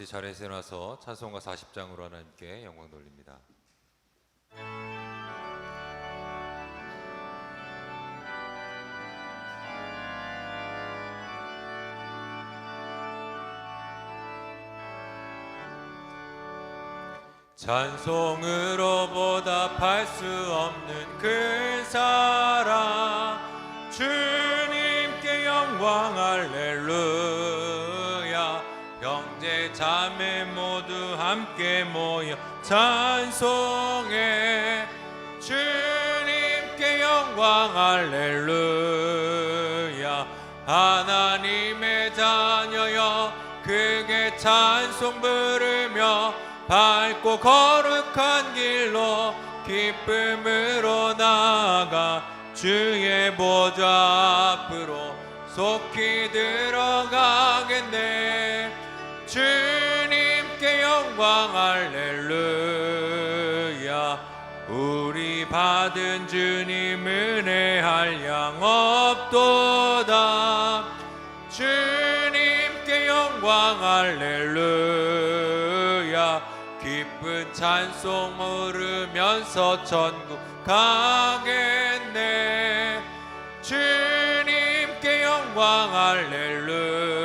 같이 자리에서 일어나서 찬송가 40장으로 하나님께 영광 돌립니다. 찬송으로 보답할 수 없는 그 사랑, 주님께 영광 할렐루야. 형제 자매 모두 함께 모여 찬송해. 주님께 영광 할렐루야. 하나님의 자녀여 크게 찬송 부르며 밝고 거룩한 길로 기쁨으로 나아가 주의 보좌 앞으로 속히 들어가겠네. 주님께 영광 할렐루야. 우리 받은 주님 은혜 한량 없도다. 주님께 영광 할렐루야. 기쁜 찬송 부르면서 천국 가겠네. 주님께 영광 할렐루야.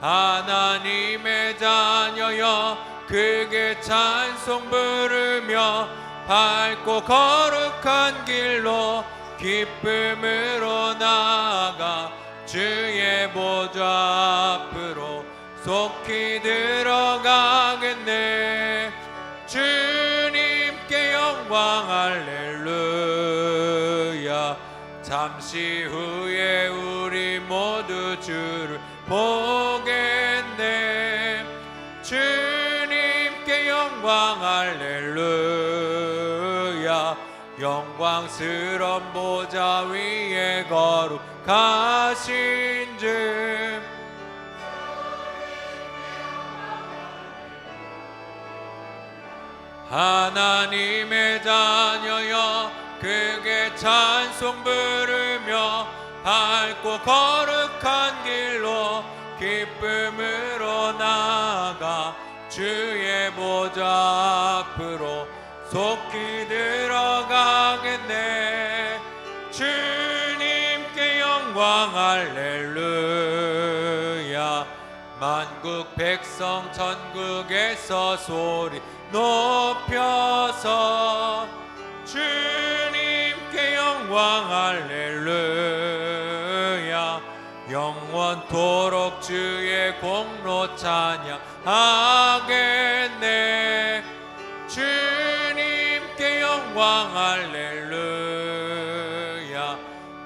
하나님의 자녀여 크게 찬송 부르며 밝고 거룩한 길로 기쁨으로 나아가 주의 보좌 앞으로 속히 들어가겠네. 주님께 영광 할렐루야. 잠시 후에 우리 모두 주를 보겠네. 주님께 영광 할렐루야. 영광스러운 보좌 위에 거룩하신 주, 하나님의 자녀여 크게 찬송 부르며 밝고 거룩한 길로 기쁨으로 나아가 주의 보좌 앞으로 속히 들어가겠네. 주님께 영광 할렐루야. 만국 백성 천국에서 소리 높여서 주님께 영광 할렐루야. 영원토록 주의 공로 찬양하겠네. 주님께 영광 할렐루야.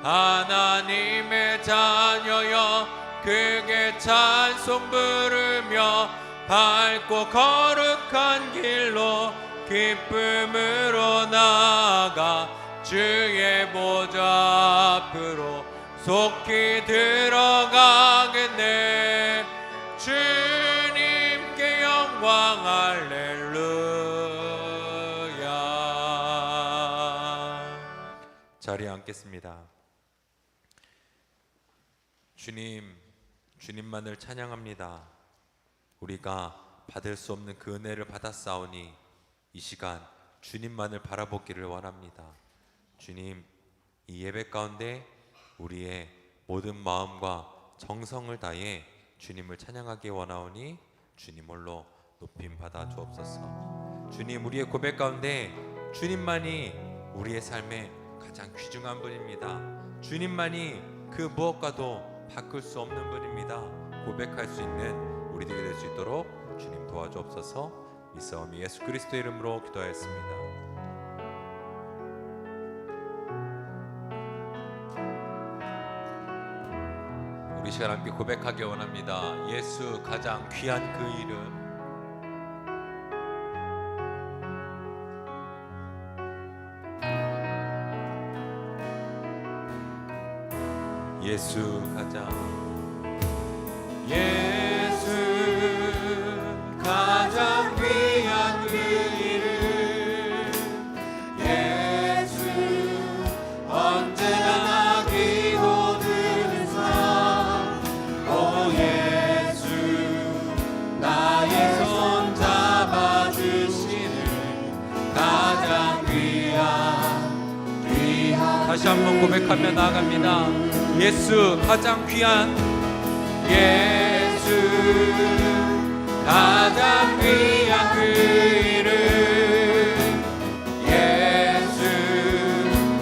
하나님의 자녀여 크게 찬송 부르며 밝고 거룩한 길로 기쁨으로 나아가 주의 보좌 앞으로 속히 들어가겠네. 주님께 영광 할렐루야. 자리에 앉겠습니다. 주님만을 찬양합니다. 우리가 받을 수 없는 그 은혜를 받았사오니 이 시간 주님만을 바라보기를 원합니다. 주님, 이 예배 가운데 우리의 모든 마음과 정성을 다해 주님을 찬양하기 원하오니 주님 홀로 높임 받아 주옵소서. 주님, 우리의 고백 가운데 주님만이 우리의 삶의 가장 귀중한 분입니다. 주님만이 그 무엇과도 바꿀 수 없는 분입니다. 고백할 수 있는 우리들이 될 수 있도록 주님 도와주옵소서. 믿사오니 예수 그리스도의 이름으로 기도하였습니다. 우리 시간 함께 고백하기 원합니다. 예수 가장 귀한 그 이름, 예수 가장 귀한 그 이름, 예수 언제나 기도 듣는 삶, 오 예수 다시 한번 고백하며 나아갑니다. 예수 가장 귀한, 예수 가장 귀한 그 이름, 예수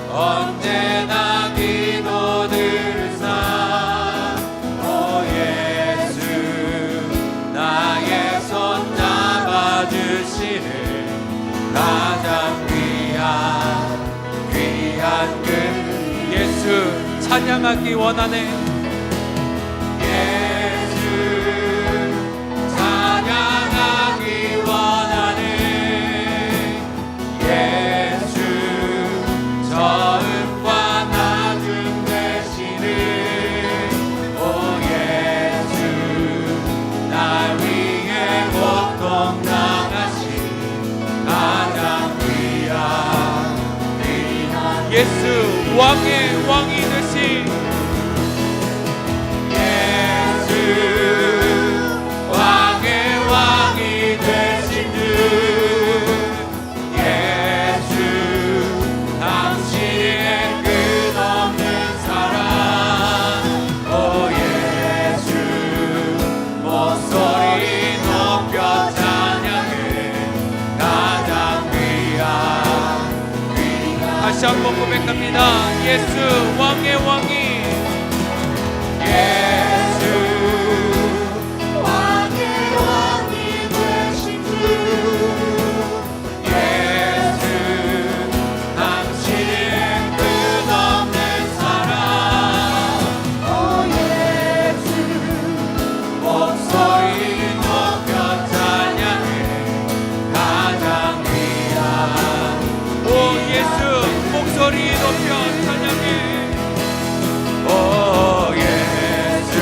언제나 기도들 사. 오 예수 나의 손 잡아주시는 가장 귀한 그 예수 찬양하기 원하네. 예수 찬양하기 원하네. 예수 처음과 나중 되시는 오 예수 날 위해 고통 당하신 가장 귀한 예수 왕의 왕이 되신 예수 왕의 왕이 되신 주 예수 당신의 끝없는 사랑 오 예수 목소리 높여 찬양해 가장 귀한 다시 한번 고백합니다. 예수 왕의 왕이 예수 왕의 왕이 되신 주 예수 당신의 끝없는 사랑 오 예수 목소리 높여 찬양해 가장 귀한 오 예수 목소리 높여 찬양해 오 예수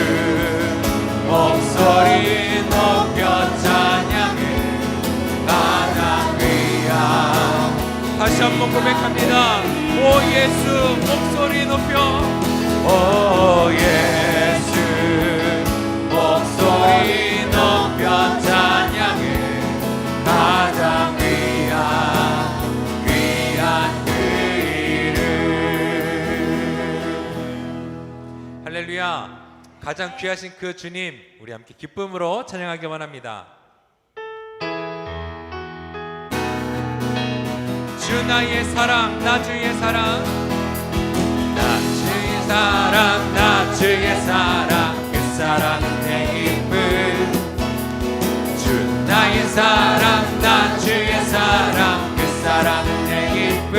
목소리 높여 찬양해 가장 귀한 다시 한번 고백합니다. 오 예수 목소리 높여 오 예수 목소리 높여 찬양해 가장 귀한 그 이름. 할렐루야. 가장 귀하신 그 주님 우리 함께 기쁨으로 찬양하기 원합니다. 주 나의 사랑 나 주의 사랑 나 주의 사랑 나 주의 사랑 그 사랑은 내 기쁨 주 나의 사랑 나 주의 사랑 그 사랑은 내 기쁨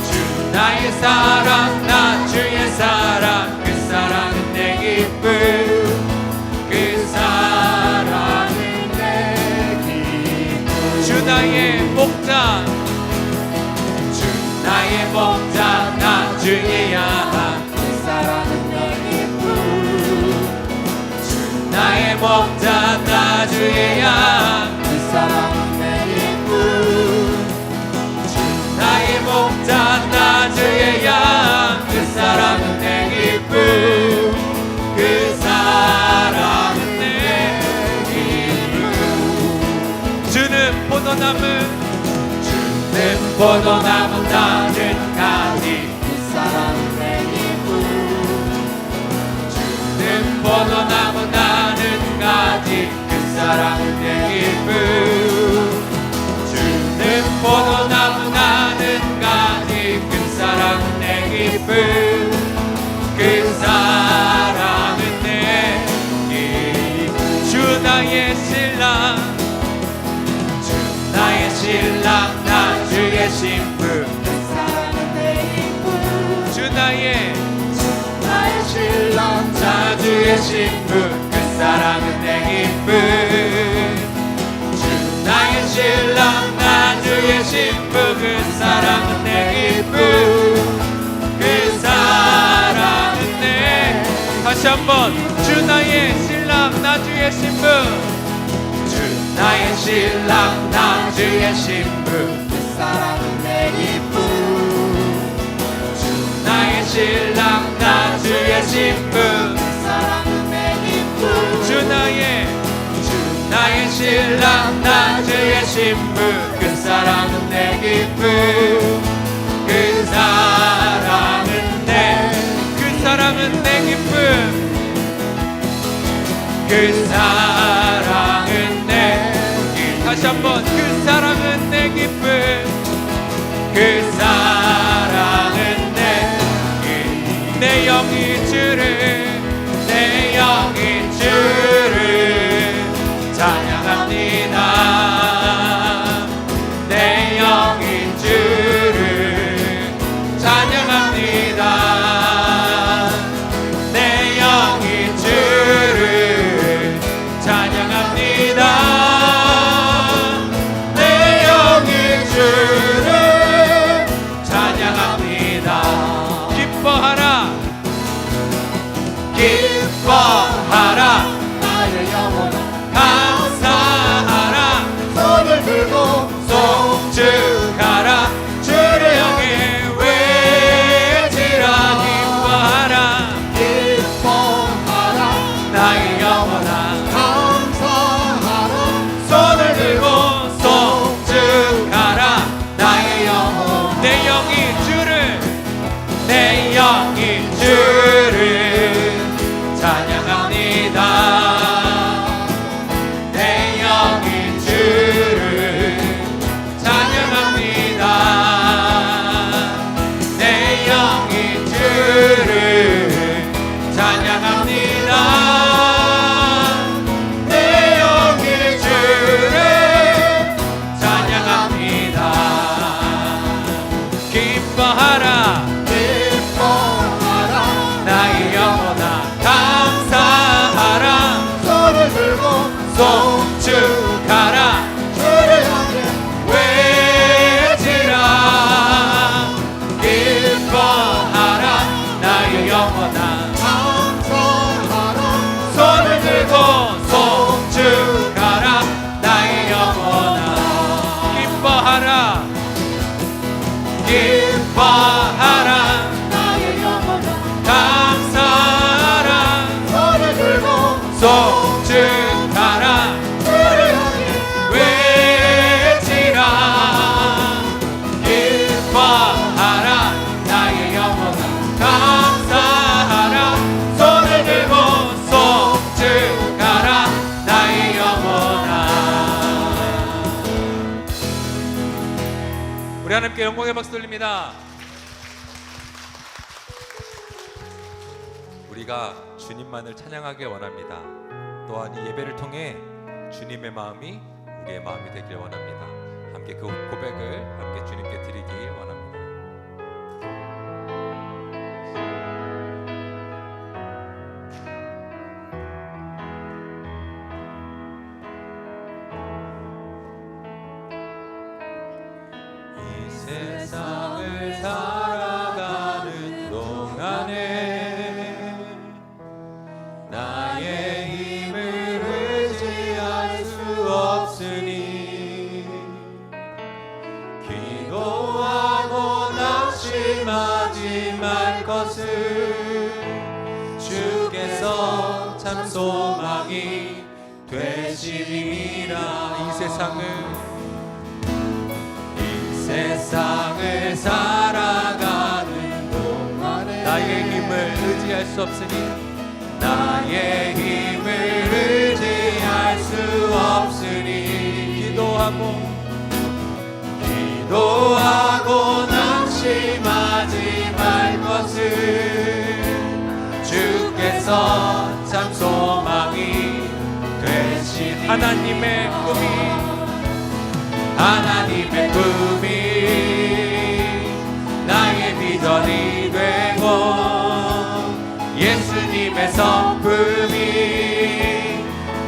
주 나의 사랑 나 주의 사랑 그 사랑은 내 기쁨 그 사랑은 내 기쁨 주 나의 목자 주 나의 목자 나 주의 양 그 사랑은 내 기쁨 주 나의 목자 나 주의 양 그 사랑은 내 기쁨 주 나의 목자 나 주의 양 그 사랑은 내 기쁨 그 사랑은 내 기쁨 주는 포도나무 주는 포도나무 나는 가지 그 사랑은 내 기쁨 주는 포도나무 나는 가지 그 사랑은 내 기쁨 주는 포도나무 나는 가지 그 사랑은 내 기쁨 그 사랑은 내 기쁨 주 나의 신랑 주 나의 신랑 나 주의 신부 그 사랑은 내 기쁨 주 나의 신랑 나 주의 신부 그 사랑은 내 기쁨 주 나의 신랑 나 주의 신부 그 사랑은 내 기쁨 그 사랑은 내 다시 한번 주 나의 신랑 나 주의 신부 주 나의 신랑 나 주의 신부 그 사랑은 내 기쁨 주 나의 신랑 나 주의 신부 그 사랑은 내 기쁨 주 나의 신랑 나 주의 신부 그 사랑은 내 기쁨 그 사랑 그 사랑은 내 기쁨. 다시 한번 그 사랑은 내 기쁨. 그 사랑은 내 영이 주를 내 영이 주를 찬양합니다. 내 영이 주를 찬양합니다. 내 영이 주를 찬양합니다. 내 영이 주를 찬양합니다. 기뻐하라 기뻐하라 나의 영혼아 감사하라 손을 들고 송축하라 주를 향해 외치라. 기뻐하라 기뻐하라 나의 영혼아 감사하라 손을 들고 송축하라 나의 영혼. 내 영이 주를 내 영이 주를 찬양합니다. 내 영이 주를 찬양합니다. 내 영이 주를 찬양합니다. 내 영이 주를 찬양합니다. 기뻐하라 기뻐하라 나의 영혼아 감사하라 손을 들고 송축하라 주를 향해 외치라. 기뻐하라 나의 영혼아 감사하라 손을 들고 송축하라 나의 영혼아. 기뻐하라 기뻐하라 나의 영혼아 감사하라 손을 들고 송축하라 주를 향해 외치라. 기뻐하라 나의 영혼아 감사하라 손을 들고 송축하라 나의 영혼아. 우리 하나님께 영광의 박수 돌립니다. 우리가 주님만을 찬양하길 원합니다. 또한 이 예배를 통해 주님의 마음이 우리의 마음이 되길 원합니다. 함께 그 고백을 함께 주님께 드리길 원합니다. 이 세상을 살아가는 동안에 나의 힘을 의지할 수 없으니 기도하고 낙심하지 말 것을 주께서 참 소망이 되시리라. 이 세상을 살아가는 동안에 나의 힘을 의지할 수 없으니 나의 힘을 의지할 수 없으니 기도하고 낙심하지 말 것을 주께서 참 소망이 되시니. 하나님의 꿈이 나의 비전이 되고 예수님의 성품이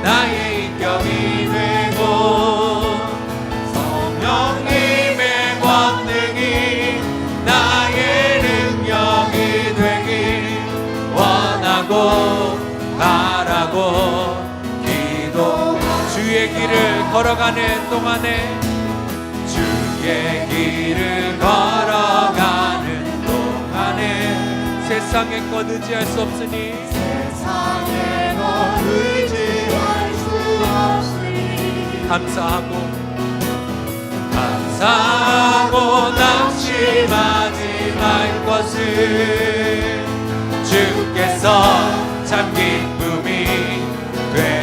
나의 인격이 되고 성령님의 권능이 나의 능력이 되길 원하고 바라고 주의 길을 걸어가는 동안에 세상의 것 의지할 수 없으니 세상의 것 의지할 수 없으니 감사하고 낙심하지 말 것을 주께서 참 기쁨이 되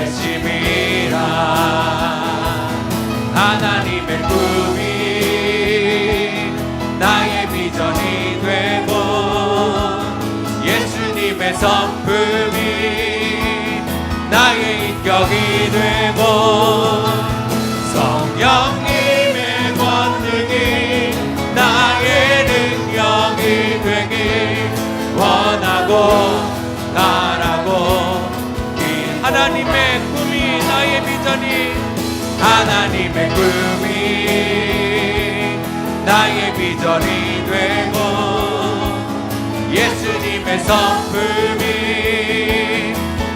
나의 비전이 되고 예수님의 성품이 나의 인격이 되고 성령님의 권능이 나의 능력이 되길 원하고 바라고 이 하나님의 꿈이 나의 비전이 하나님의 꿈이 나의 비전이 되고 예수님의 성품이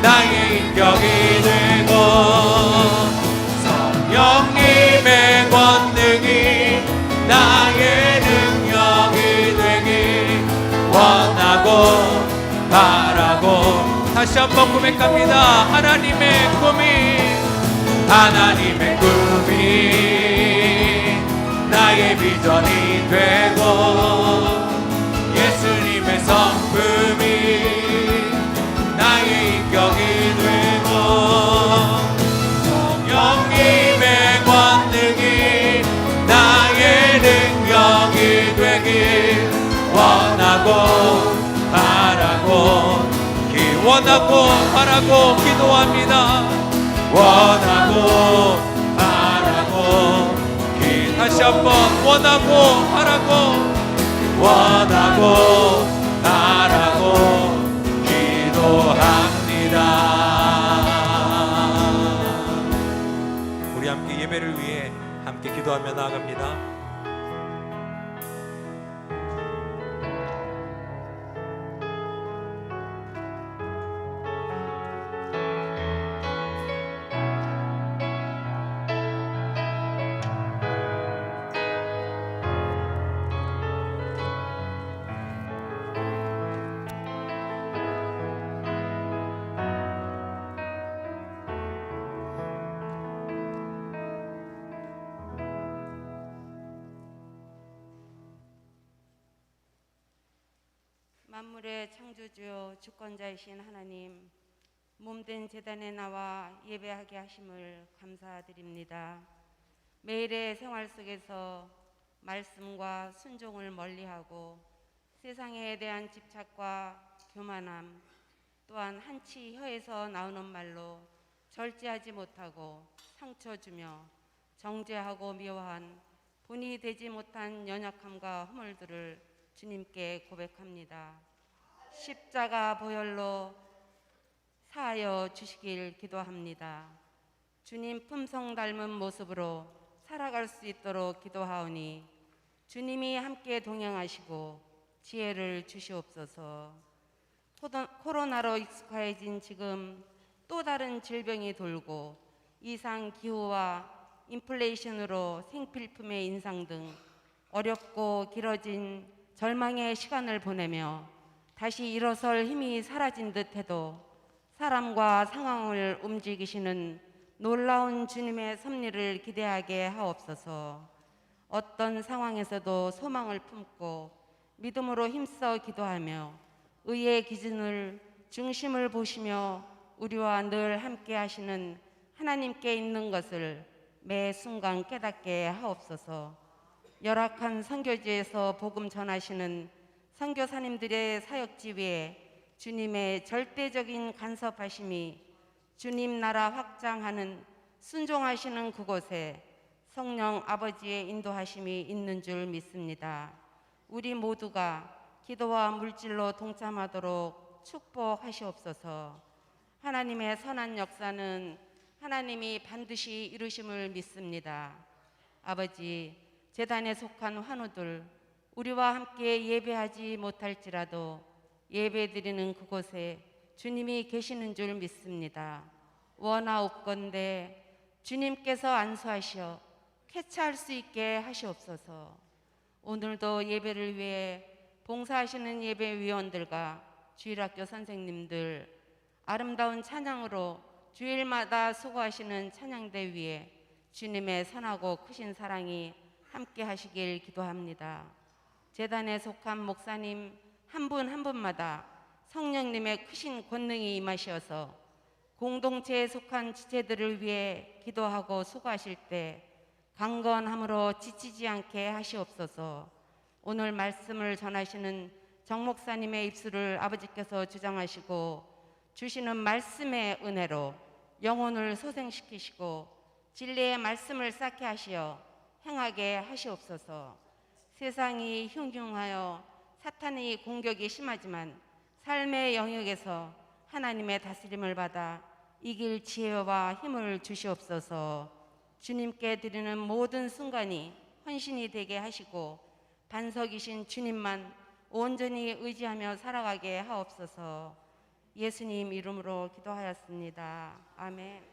나의 인격이 되고 성령님의 권능이 나의 능력이 되길 원하고 바라고 다시 한번 고백합니다. 하나님의 꿈이 나의 비전이 되고 예수님의 성품이 나의 인격이 되고 성령님의 권능이 나의 능력이 되길 원하고 바라고 기도합니다. 원하고 바라고 다시 한번 원하고 바라고 기도합니다. 우리 함께 예배를 위해 함께 기도하며 나아갑니다. 만물의 창조주요 주권자이신 하나님, 몸된 제단에 나와 예배하게 하심을 감사드립니다. 매일의 생활 속에서 말씀과 순종을 멀리하고 세상에 대한 집착과 교만함, 또한 한치 혀에서 나오는 말로 절제하지 못하고 상처 주며 정죄하고 미워한 본이 되지 못한 연약함과 허물들을 주님께 고백합니다. 십자가 보혈로 사하여 주시길 기도합니다. 주님 품성 닮은 모습으로 살아갈 수 있도록 기도하오니 주님이 함께 동행하시고 지혜를 주시옵소서. 코로나로 익숙해진 지금 또 다른 질병이 돌고 이상 기후와 인플레이션으로 생필품의 인상 등 어렵고 길어진 절망의 시간을 보내며 다시 일어설 힘이 사라진 듯해도 사람과 상황을 움직이시는 놀라운 주님의 섭리를 기대하게 하옵소서. 어떤 상황에서도 소망을 품고 믿음으로 힘써 기도하며 의의 기준을 중심을 보시며 우리와 늘 함께 하시는 하나님께 있는 것을 매 순간 깨닫게 하옵소서. 열악한 선교지에서 복음 전하시는 선교사님들의 사역지 위에 주님의 절대적인 간섭하심이 주님 나라 확장하는 순종하시는 그곳에 성령 아버지의 인도하심이 있는 줄 믿습니다. 우리 모두가 기도와 물질로 동참하도록 축복하시옵소서. 하나님의 선한 역사는 하나님이 반드시 이루심을 믿습니다. 아버지, 제단에 속한 환우들 우리와 함께 예배하지 못할지라도 예배드리는 그곳에 주님이 계시는 줄 믿습니다. 원하옵건대 주님께서 안수하시어 쾌차할 수 있게 하시옵소서. 오늘도 예배를 위해 봉사하시는 예배위원들과 주일학교 선생님들, 아름다운 찬양으로 주일마다 수고하시는 찬양대 위에 주님의 선하고 크신 사랑이 함께 하시길 기도합니다. 제단에 속한 목사님 한 분 한 분마다 성령님의 크신 권능이 임하셔서 공동체에 속한 지체들을 위해 기도하고 수고하실 때 강건함으로 지치지 않게 하시옵소서. 오늘 말씀을 전하시는 정 목사님의 입술을 아버지께서 주장하시고 주시는 말씀의 은혜로 영혼을 소생시키시고 진리의 말씀을 쌓게 하시어 행하게 하시옵소서. 세상이 흉흉하여 사탄의 공격이 심하지만 삶의 영역에서 하나님의 다스림을 받아 이길 지혜와 힘을 주시옵소서. 주님께 드리는 모든 순간이 헌신이 되게 하시고 반석이신 주님만 온전히 의지하며 살아가게 하옵소서. 예수님 이름으로 기도하였습니다. 아멘.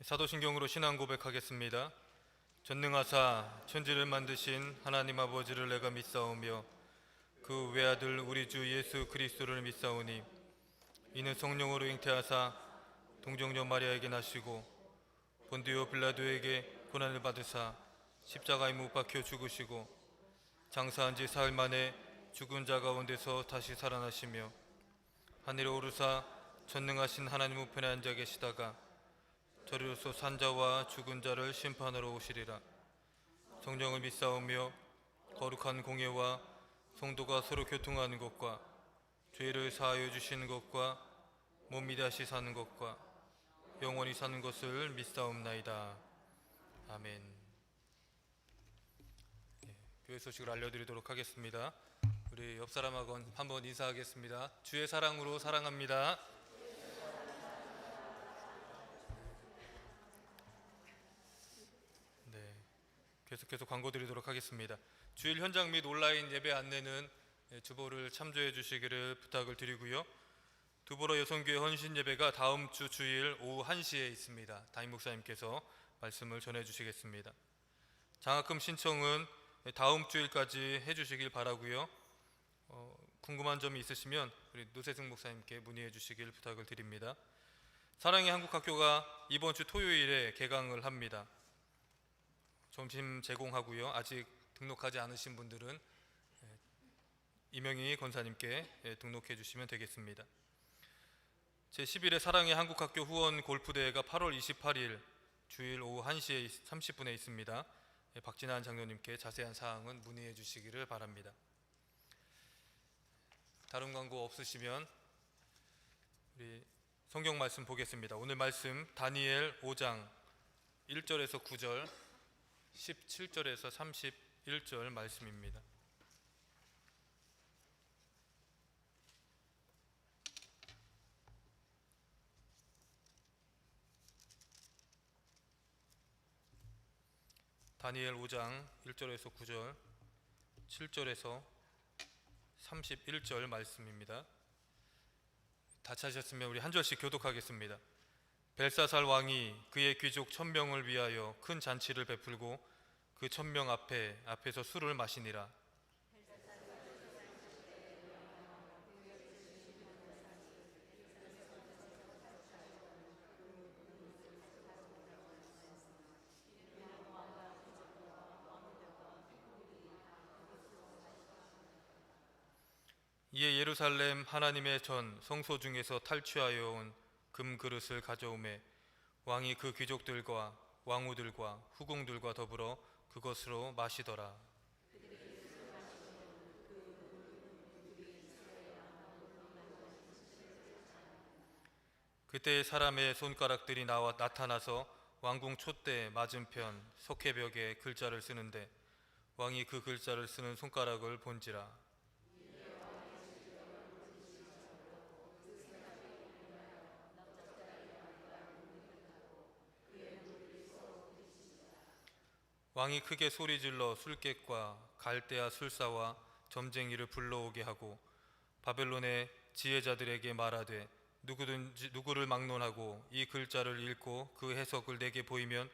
사도신경으로 신앙 고백하겠습니다. 전능하사 천지를 만드신 하나님 아버지를 내가 믿사오며 그 외아들 우리 주 예수 그리스도를 믿사오니 이는 성령으로 잉태하사 동정녀 마리아에게 나시고 본디오 빌라도에게 고난을 받으사 십자가에 못 박혀 죽으시고 장사한 지 사흘 만에 죽은 자 가운데서 다시 살아나시며 하늘에 오르사 전능하신 하나님 우편에 앉아 계시다가 저리로서 산자와 죽은 자를 심판하러 오시리라. 성령을 믿사오며 거룩한 공예와 성도가 서로 교통하는 것과 죄를 사하여 주시는 것과 몸이 다시 사는 것과 영원히 사는 것을 믿사옵나이다. 아멘. 교회 소식을 알려드리도록 하겠습니다. 우리 옆 사람하고 한번 인사하겠습니다. 주의 사랑으로 사랑합니다. 계속해서 광고 드리도록 하겠습니다. 주일 현장 및 온라인 예배 안내는 주보를 참조해 주시기를 부탁을 드리고요. 두보라 여성교회 헌신 예배가 다음 주 주일 오후 1시에 있습니다. 담임 목사님께서 말씀을 전해 주시겠습니다. 장학금 신청은 다음 주일까지 해 주시길 바라고요. 궁금한 점이 있으시면 우리 노세승 목사님께 문의해 주시길 부탁을 드립니다. 사랑의 한국학교가 이번 주 토요일에 개강을 합니다. 점심 제공하고요. 아직 등록하지 않으신 분들은 이명희 권사님께 등록해 주시면 되겠습니다. 제11회 사랑의 한국학교 후원 골프대회가 8월 28일 주일 오후 1시 30분에 있습니다. 박진환 장로님께 자세한 사항은 문의해 주시기를 바랍니다. 다른 광고 없으시면 우리 성경 말씀 보겠습니다. 오늘 말씀 다니엘 5장 1절에서 9절 17절에서 31절 말씀입니다. 다니엘 5장 1절에서 9절 7절에서 31절 말씀입니다. 다 찾으셨으면 우리 한 절씩 교독하겠습니다. 벨사살 왕이 그의 귀족 1000명을 위하여 큰 잔치를 베풀고 그 1000명 앞에서 술을 마시니라. 이에 예루살렘 하나님의 전 성소 중에서 탈취하여 온 금그릇을 가져오매 왕이 그 귀족들과 왕후들과 후궁들과 더불어 그것으로 마시더라. 그때 사람의 손가락들이 나타나서 왕궁 촛대 맞은편 석회벽에 글자를 쓰는데 왕이 그 글자를 쓰는 손가락을 본지라. 왕이 크게 소리질러 술객과 갈대아 술사와 점쟁이를 불러오게 하고 바벨론의 지혜자들에게 말하되 누구를 막론하고 이 글자를 읽고 그 해석을 내게 보이면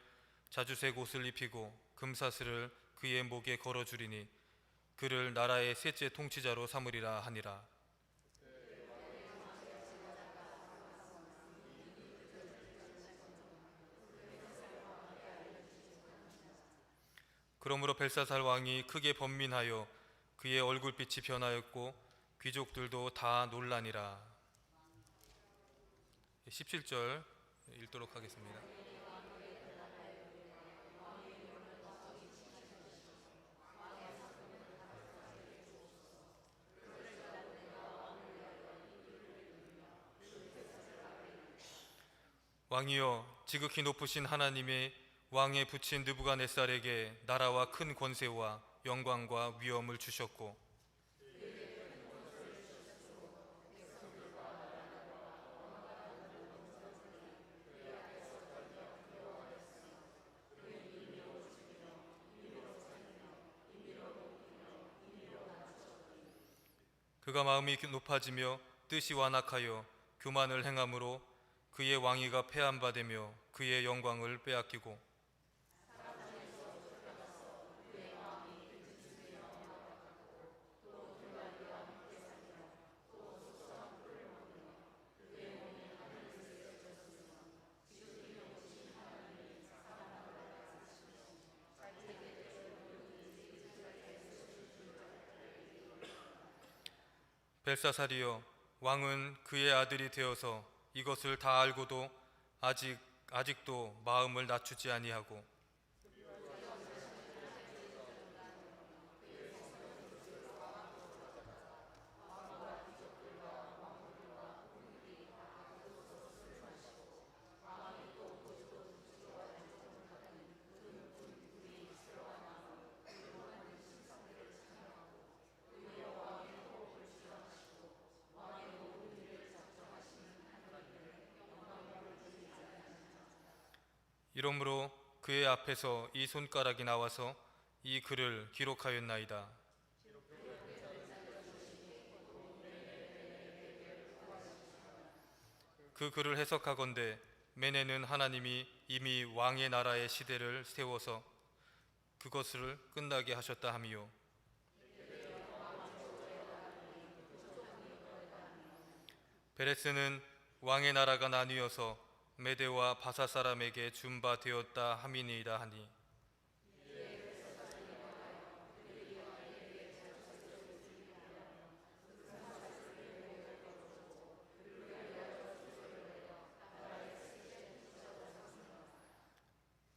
자주색 옷을 입히고 금사슬을 그의 목에 걸어주리니 그를 나라의 셋째 통치자로 삼으리라 하니라. 그러므로 벨사살 왕이 크게 번민하여 그의 얼굴빛이 변하였고 귀족들도 다 놀라니라. 17절 읽도록 하겠습니다. 왕이여, 지극히 높으신 하나님의 왕에 붙인 느부갓네살에게 나라와 큰 권세와 영광과 위엄을 주셨고 그가 마음이 높아지며 뜻이 완악하여 교만을 행함으로 그의 왕위가 폐함받으며 그의 영광을 빼앗기고 벨사살이여, 왕은 그의 아들이 되어서 이것을 다 알고도 아직도 마음을 낮추지 아니하고 이러므로 그의 앞에서 이 손가락이 나와서 이 글을 기록하였나이다. 그 글을 해석하건대 메네는 하나님이 이미 왕의 나라의 시대를 세워서 그것을 끝나게 하셨다 함이요. 베레스는 왕의 나라가 나뉘어서 메대와 바사 사람에게 준 바 되었다 함이니이다 하니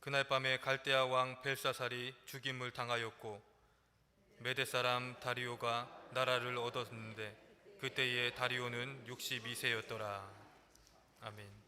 그날 밤에 갈대아 왕 벨사살이 죽임을 당하였고 메대 사람 다리오가 나라를 얻었는데 그때의 다리오는 62세였더라. 아멘.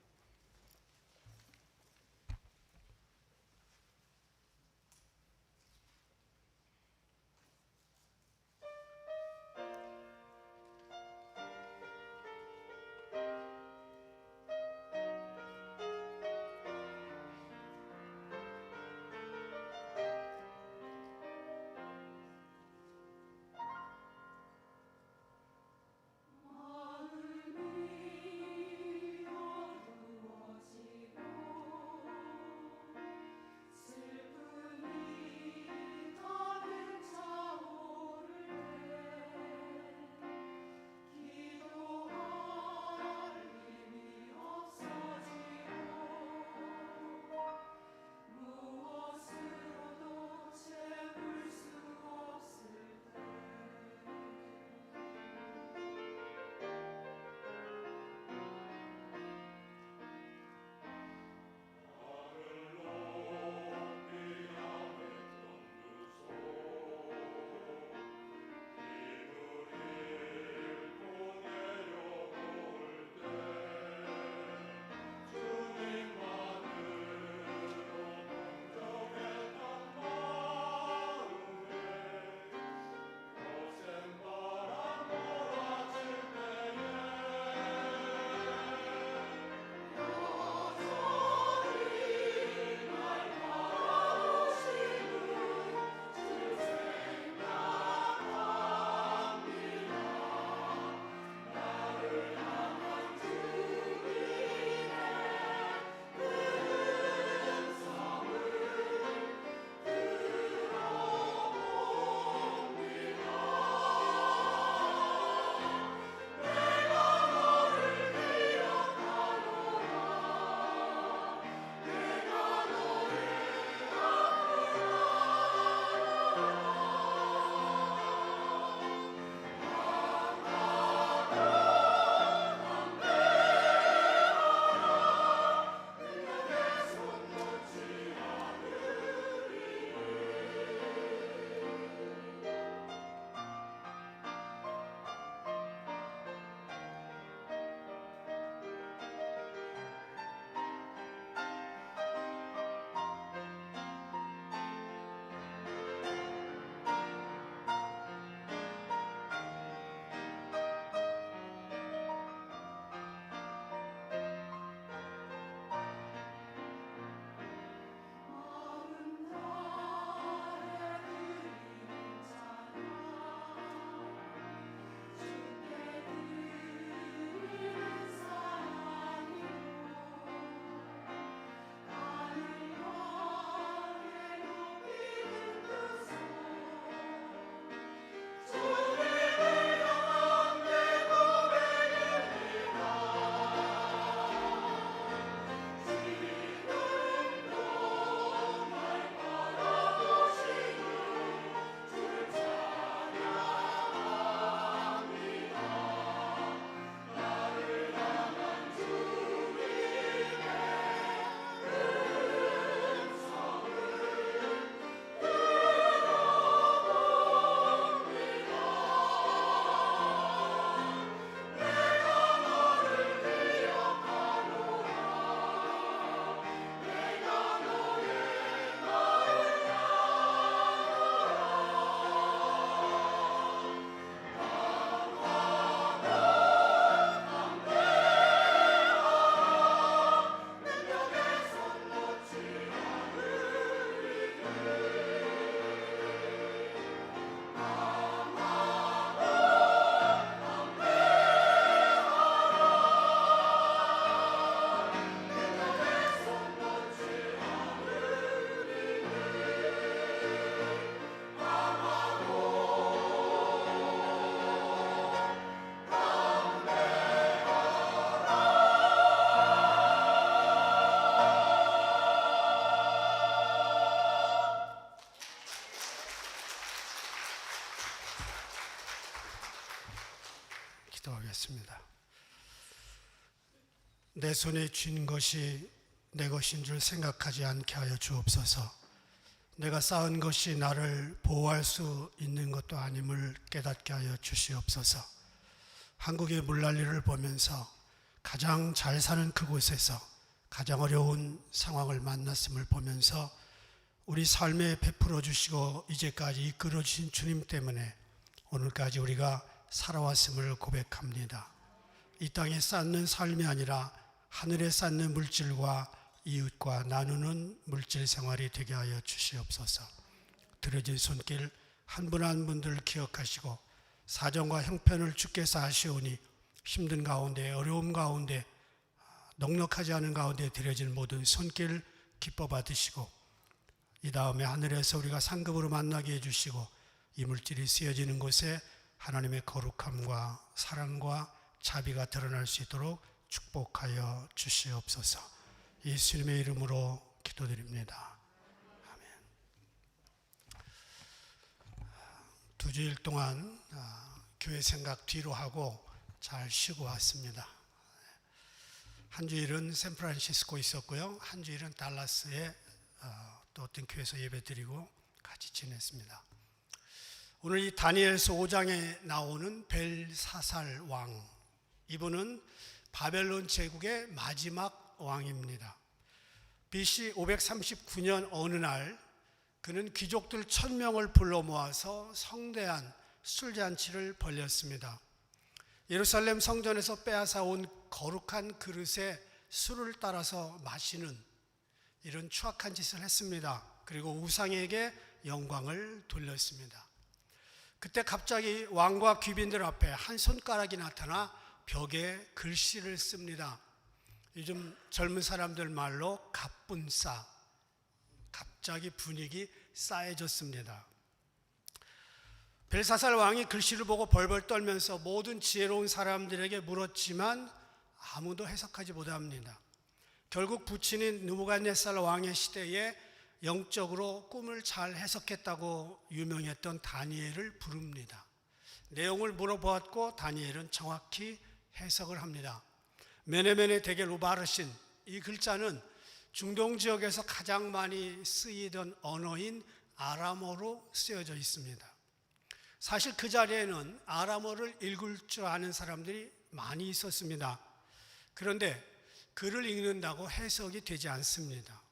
기도하겠습니다. 내 손에 쥔 것이 내 것인 줄 생각하지 않게 하여 주옵소서. 내가 쌓은 것이 나를 보호할 수 있는 것도 아님을 깨닫게 하여 주시옵소서. 한국의 물난리를 보면서 가장 잘 사는 그곳에서 가장 어려운 상황을 만났음을 보면서 우리 삶에 베풀어 주시고 이제까지 이끌어 주신 주님 때문에 오늘까지 우리가 살아왔음을 고백합니다. 이 땅에 쌓는 삶이 아니라 하늘에 쌓는 물질과 이웃과 나누는 물질 생활이 되게 하여 주시옵소서. 들어진 손길 한 분 한 분들 기억하시고 사정과 형편을 주께서 아시오니 힘든 가운데 어려움 가운데 넉넉하지 않은 가운데 들여진 모든 손길 기뻐 받으시고 이 다음에 하늘에서 우리가 상급으로 만나게 해주시고 이 물질이 쓰여지는 곳에 하나님의 거룩함과 사랑과 자비가 드러날 수 있도록 축복하여 주시옵소서. 예수님의 이름으로 기도드립니다. 아멘. 2주일 동안 교회 생각 뒤로 하고 잘 쉬고 왔습니다. 한 주일은 샌프란시스코 있었고요. 한 주일은 달라스에 또 어떤 교회에서 예배드리고 같이 지냈습니다. 오늘 이 다니엘서 5장에 나오는 벨사살 왕, 이분은 바벨론 제국의 마지막 왕입니다. BC 539년 어느 날 그는 귀족들 1000명을 불러 모아서 성대한 술잔치를 벌였습니다. 예루살렘 성전에서 빼앗아 온 거룩한 그릇에 술을 따라서 마시는 이런 추악한 짓을 했습니다. 그리고 우상에게 영광을 돌렸습니다. 그때 갑자기 왕과 귀빈들 앞에 한 손가락이 나타나 벽에 글씨를 씁니다. 요즘 젊은 사람들 말로 갑분싸, 갑자기 분위기 싸해졌습니다. 벨사살 왕이 글씨를 보고 벌벌 떨면서 모든 지혜로운 사람들에게 물었지만 아무도 해석하지 못합니다. 결국 부친인 느부갓네살 왕의 시대에 영적으로 꿈을 잘 해석했다고 유명했던 다니엘을 부릅니다. 내용을 물어보았고 다니엘은 정확히 해석을 합니다. 메네메네 대겔 우바르신, 이 글자는 중동 지역에서 가장 많이 쓰이던 언어인 아람어로 쓰여져 있습니다. 사실 그 자리에는 아람어를 읽을 줄 아는 사람들이 많이 있었습니다. 그런데 글을 읽는다고 해석이 되지 않습니다.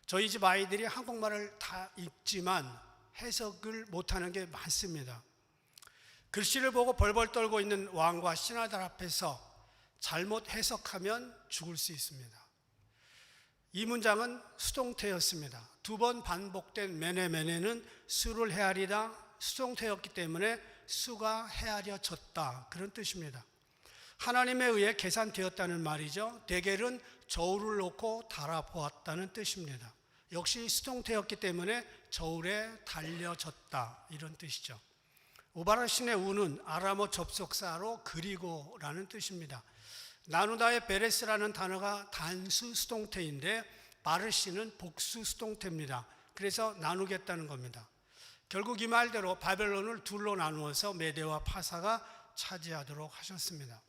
저희 집 아이들이 한국말을 다 읽지만 해석을 못하는 게 많습니다. 글씨를 보고 벌벌 떨고 있는 왕과 신하들 앞에서 잘못 해석하면 죽을 수 있습니다. 이 문장은 수동태였습니다. 2번 반복된 메네메네는 수를 헤아리다 수동태였기 때문에 수가 헤아려졌다, 그런 뜻입니다. 하나님에 의해 계산되었다는 말이죠. 대겔은 저울을 놓고 달아보았다는 뜻입니다. 역시 수동태였기 때문에 저울에 달려졌다, 이런 뜻이죠. 우바르신의 우는 아람어 접속사로 그리고라는 뜻입니다. 나누다의 베레스라는 단어가 단수 수동태인데 바르신은 복수 수동태입니다. 그래서 나누겠다는 겁니다. 결국 이 말대로 바벨론을 둘로 나누어서 메대와 파사가 차지하도록 하셨습니다.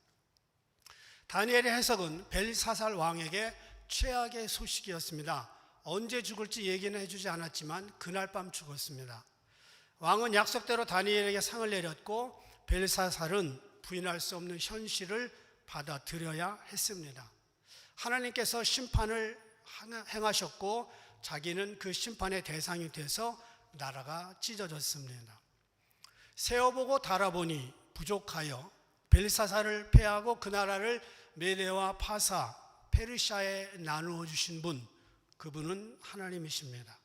다니엘의 해석은 벨사살 왕에게 최악의 소식이었습니다. 언제 죽을지 얘기는 해주지 않았지만 그날 밤 죽었습니다. 왕은 약속대로 다니엘에게 상을 내렸고 벨사살은 부인할 수 없는 현실을 받아들여야 했습니다. 하나님께서 심판을 행하셨고 자기는 그 심판의 대상이 돼서 나라가 찢어졌습니다. 세어보고 달아보니 부족하여 벨사살을 패하고 그 나라를 메대와 파사, 페르시아에 나누어 주신 분, 그분은 하나님이십니다.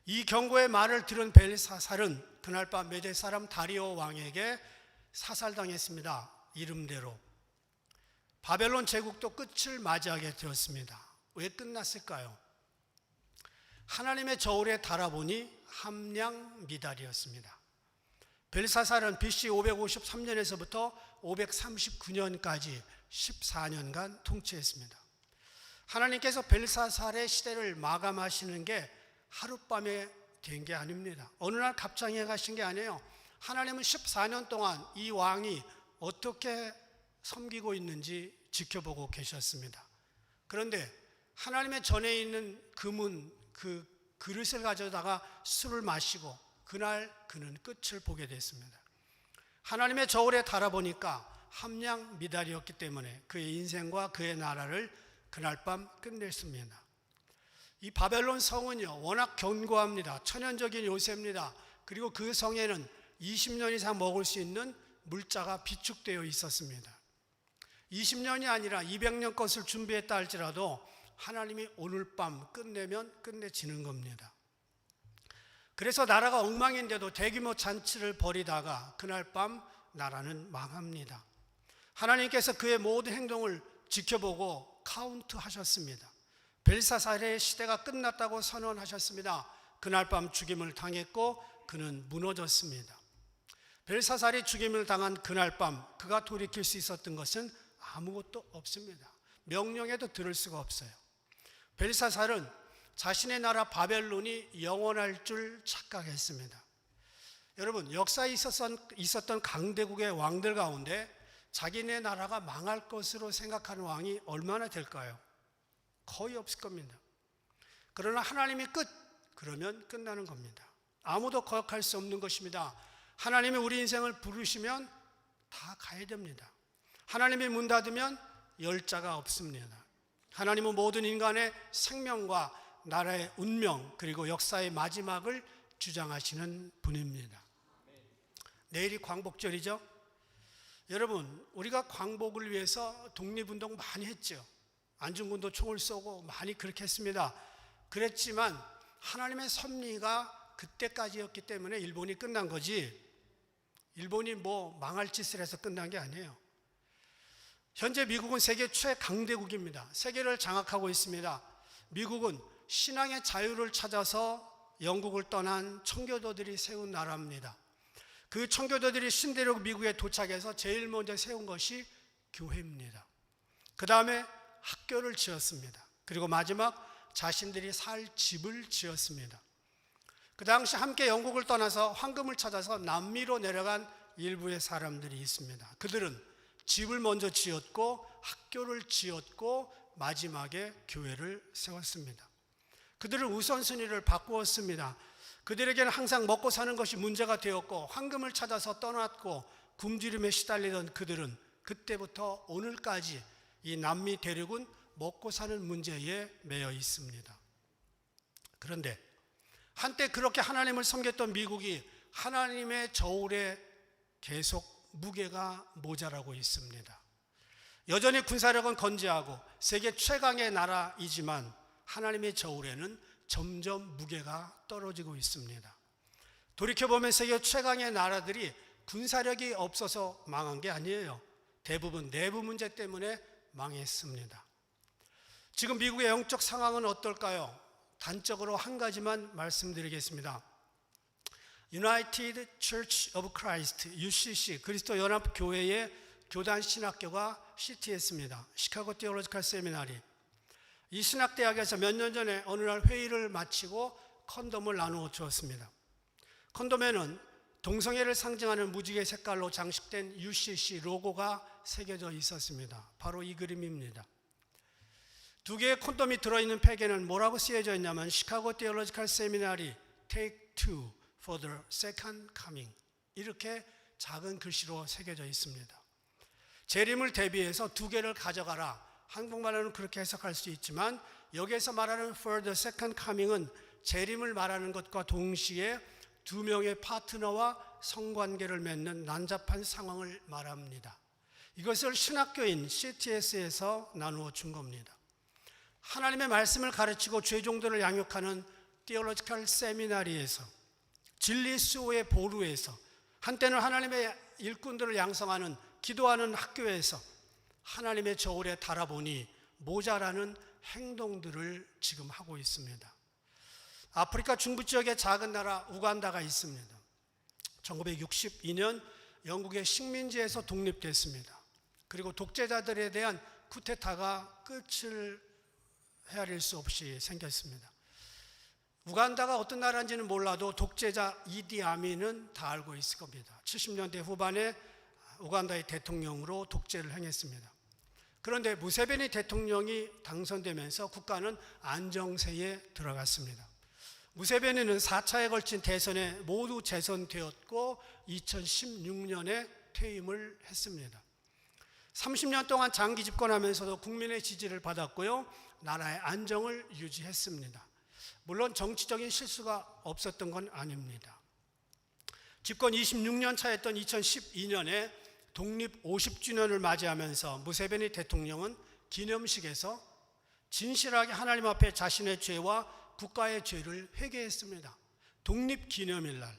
이 경고의 말을 들은 벨사살은 그날 밤 메대 사람 다리오 왕에게 사살당했습니다. 이름대로 바벨론 제국도 끝을 맞이하게 되었습니다. 왜 끝났을까요? 하나님의 저울에 달아보니 함량 미달이었습니다. 벨사살은 BC 553년에서부터 539년까지 14년간 통치했습니다. 하나님께서 벨사살의 시대를 마감하시는 게 하룻밤에 된 게 아닙니다. 어느 날 갑자기 가신 게 아니에요. 하나님은 14년 동안 이 왕이 어떻게 섬기고 있는지 지켜보고 계셨습니다. 그런데 하나님의 전에 있는 금은 그 그릇을 가져다가 술을 마시고 그날 그는 끝을 보게 됐습니다. 하나님의 저울에 달아보니까 함량 미달이었기 때문에 그의 인생과 그의 나라를 그날 밤 끝냈습니다. 이 바벨론 성은요, 워낙 견고합니다. 천연적인 요새입니다. 그리고 그 성에는 20년 이상 먹을 수 있는 물자가 비축되어 있었습니다. 20년이 아니라 200년 것을 준비했다 할지라도 하나님이 오늘 밤 끝내면 끝내지는 겁니다. 그래서 나라가 엉망인데도 대규모 잔치를 벌이다가 그날 밤 나라는 망합니다. 하나님께서 그의 모든 행동을 지켜보고 카운트 하셨습니다. 벨사살의 시대가 끝났다고 선언하셨습니다. 그날 밤 죽임을 당했고 그는 무너졌습니다. 벨사살이 죽임을 당한 그날 밤 그가 돌이킬 수 있었던 것은 아무것도 없습니다. 명령에도 들을 수가 없어요. 벨사살은 자신의 나라 바벨론이 영원할 줄 착각했습니다. 여러분, 역사에 있었던 강대국의 왕들 가운데 자기네 나라가 망할 것으로 생각하는 왕이 얼마나 될까요? 거의 없을 겁니다. 그러나 하나님이 끝, 그러면 끝나는 겁니다. 아무도 거역할 수 없는 것입니다. 하나님이 우리 인생을 부르시면 다 가야 됩니다. 하나님이 문 닫으면 열 자가 없습니다. 하나님은 모든 인간의 생명과 나라의 운명 그리고 역사의 마지막을 주장하시는 분입니다. 내일이 광복절이죠. 여러분, 우리가 광복을 위해서 독립운동 많이 했죠. 안중근도 총을 쏘고 많이 그렇게 했습니다. 그랬지만 하나님의 섭리가 그때까지였기 때문에 일본이 끝난 거지, 일본이 뭐 망할 짓을 해서 끝난 게 아니에요. 현재 미국은 세계 최강대국입니다. 세계를 장악하고 있습니다. 미국은 신앙의 자유를 찾아서 영국을 떠난 청교도들이 세운 나라입니다. 그 청교도들이 신대륙 미국에 도착해서 제일 먼저 세운 것이 교회입니다. 그 다음에 학교를 지었습니다. 그리고 마지막 자신들이 살 집을 지었습니다. 그 당시 함께 영국을 떠나서 황금을 찾아서 남미로 내려간 일부의 사람들이 있습니다. 그들은 집을 먼저 지었고 학교를 지었고 마지막에 교회를 세웠습니다. 그들은 우선순위를 바꾸었습니다. 그들에게는 항상 먹고 사는 것이 문제가 되었고 황금을 찾아서 떠났고 굶주림에 시달리던 그들은 그때부터 오늘까지 이 남미 대륙은 먹고 사는 문제에 매여 있습니다. 그런데 한때 그렇게 하나님을 섬겼던 미국이 하나님의 저울에 계속 무게가 모자라고 있습니다. 여전히 군사력은 건재하고 세계 최강의 나라이지만 하나님의 저울에는 점점 무게가 떨어지고 있습니다. 돌이켜보면 세계 최강의 나라들이 군사력이 없어서 망한 게 아니에요. 대부분 내부 문제 때문에 망했습니다. 지금 미국의 영적 상황은 어떨까요? 단적으로 한 가지만 말씀드리겠습니다. United Church of Christ, UCC, 그리스도 연합 교회의 교단 신학교가 CTS입니다. 시카고 디올로지컬 세미나리. 이 신학대학에서 몇 년 전에 어느 날 회의를 마치고 컨돔을 나누어 주었습니다. 컨돔에는 동성애를 상징하는 무지개 색깔로 장식된 UCC 로고가 새겨져 있었습니다. 바로 이 그림입니다. 두 개의 콘돔이 들어있는 팩에는 뭐라고 쓰여져 있냐면 시카고 디올로지컬 세미나리 Take two for the second coming, 이렇게 작은 글씨로 새겨져 있습니다. 재림을 대비해서 두 개를 가져가라. 한국말로는 그렇게 해석할 수 있지만 여기에서 말하는 for the second coming은 재림을 말하는 것과 동시에 두 명의 파트너와 성관계를 맺는 난잡한 상황을 말합니다. 이것을 신학교인 CTS에서 나누어 준 겁니다. 하나님의 말씀을 가르치고 죄종들을 양육하는 디올로지컬 세미나리에서, 진리 수호의 보루에서, 한때는 하나님의 일꾼들을 양성하는 기도하는 학교에서 하나님의 저울에 달아보니 모자라는 행동들을 지금 하고 있습니다. 아프리카 중부 지역의 작은 나라 우간다가 있습니다. 1962년 영국의 식민지에서 독립됐습니다. 그리고 독재자들에 대한 쿠데타가 끝을 헤아릴 수 없이 생겼습니다. 우간다가 어떤 나라인지는 몰라도 독재자 이디 아민은 다 알고 있을 겁니다. 70년대 후반에 우간다의 대통령으로 독재를 행했습니다. 그런데 무세베니 대통령이 당선되면서 국가는 안정세에 들어갔습니다. 무세베니는 4차에 걸친 대선에 모두 재선되었고 2016년에 퇴임을 했습니다. 30년 동안 장기 집권하면서도 국민의 지지를 받았고요. 나라의 안정을 유지했습니다. 물론 정치적인 실수가 없었던 건 아닙니다. 집권 26년 차였던 2012년에 독립 50주년을 맞이하면서 무세베니 대통령은 기념식에서 진실하게 하나님 앞에 자신의 죄와 국가의 죄를 회개했습니다. 독립기념일날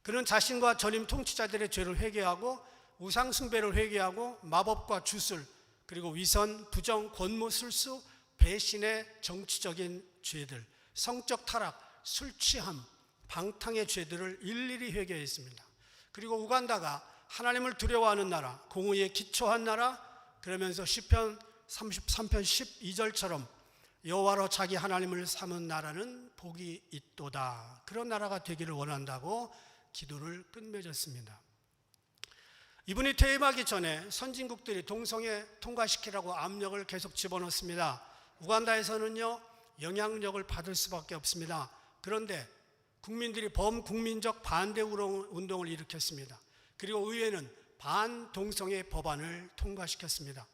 그는 자신과 전임 통치자들의 죄를 회개하고 우상숭배를 회개하고 마법과 주술 그리고 위선, 부정, 권모술수, 배신의 정치적인 죄들, 성적 타락, 술 취함, 방탕의 죄들을 일일이 회개했습니다. 그리고 우간다가 하나님을 두려워하는 나라, 공의에 기초한 나라, 그러면서 시편 33편 12절처럼 여호와로 자기 하나님을 삼은 나라는 복이 있도다. 그런 나라가 되기를 원한다고 기도를 끝맺었습니다. 이분이 퇴임하기 전에 선진국들이 동성애 통과시키라고 압력을 계속 집어넣습니다. 우간다에서는요, 영향력을 받을 수밖에 없습니다. 그런데 국민들이 범국민적 반대 운동을 일으켰습니다. 그리고 의회는 반동성애 법안을 통과시켰습니다.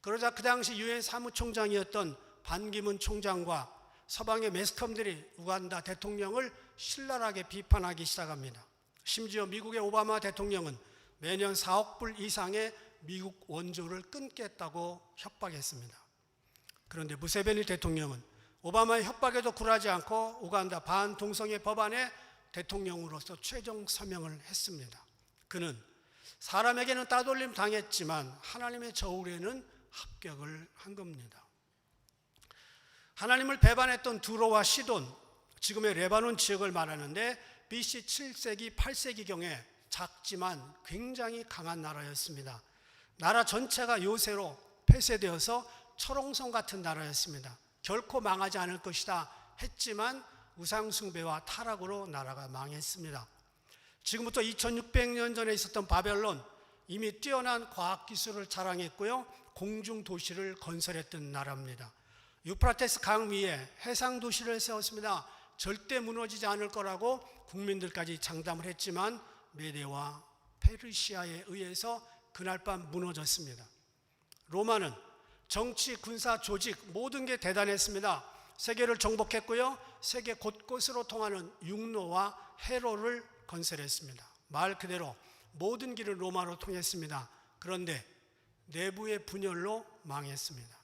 그러자 그 당시 유엔 사무총장이었던 반기문 총장과 서방의 매스컴들이 우간다 대통령을 신랄하게 비판하기 시작합니다. 심지어 미국의 오바마 대통령은 매년 4억 불 이상의 미국 원조를 끊겠다고 협박했습니다. 그런데 무세베니 대통령은 오바마의 협박에도 굴하지 않고 우간다 반동성애 법안에 대통령으로서 최종 서명을 했습니다. 그는 사람에게는 따돌림 당했지만 하나님의 저울에는 합격을 한 겁니다. 하나님을 배반했던 두로와 시돈, 지금의 레바논 지역을 말하는데 BC 7세기, 8세기경에 작지만 굉장히 강한 나라였습니다. 나라 전체가 요새로 폐쇄되어서 철옹성 같은 나라였습니다. 결코 망하지 않을 것이다 했지만 우상숭배와 타락으로 나라가 망했습니다. 지금부터 2600년 전에 있었던 바벨론, 이미 뛰어난 과학기술을 자랑했고요, 공중도시를 건설했던 나라입니다. 유프라테스 강 위에 해상도시를 세웠습니다. 절대 무너지지 않을 거라고 국민들까지 장담을 했지만 메데와 페르시아에 의해서 그날 밤 무너졌습니다. 로마는 정치, 군사, 조직 모든 게 대단했습니다. 세계를 정복했고요, 세계 곳곳으로 통하는 육로와 해로를 건설했습니다. 말 그대로 모든 길을 로마로 통했습니다. 그런데 내부의 분열로 망했습니다.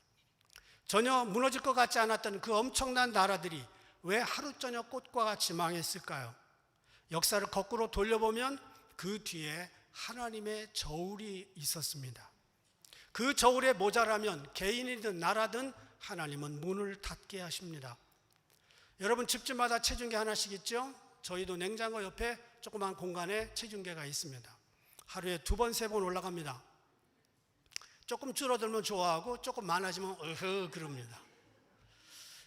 전혀 무너질 것 같지 않았던 그 엄청난 나라들이 왜 하루저녁 꽃과 같이 망했을까요? 역사를 거꾸로 돌려보면 그 뒤에 하나님의 저울이 있었습니다. 그 저울에 모자라면 개인이든 나라든 하나님은 문을 닫게 하십니다. 여러분 집집마다 체중계 하나씩 있죠? 저희도 냉장고 옆에 조그만 공간에 체중계가 있습니다. 하루에 2번, 3번 올라갑니다. 조금 줄어들면 좋아하고 조금 많아지면 그럽니다.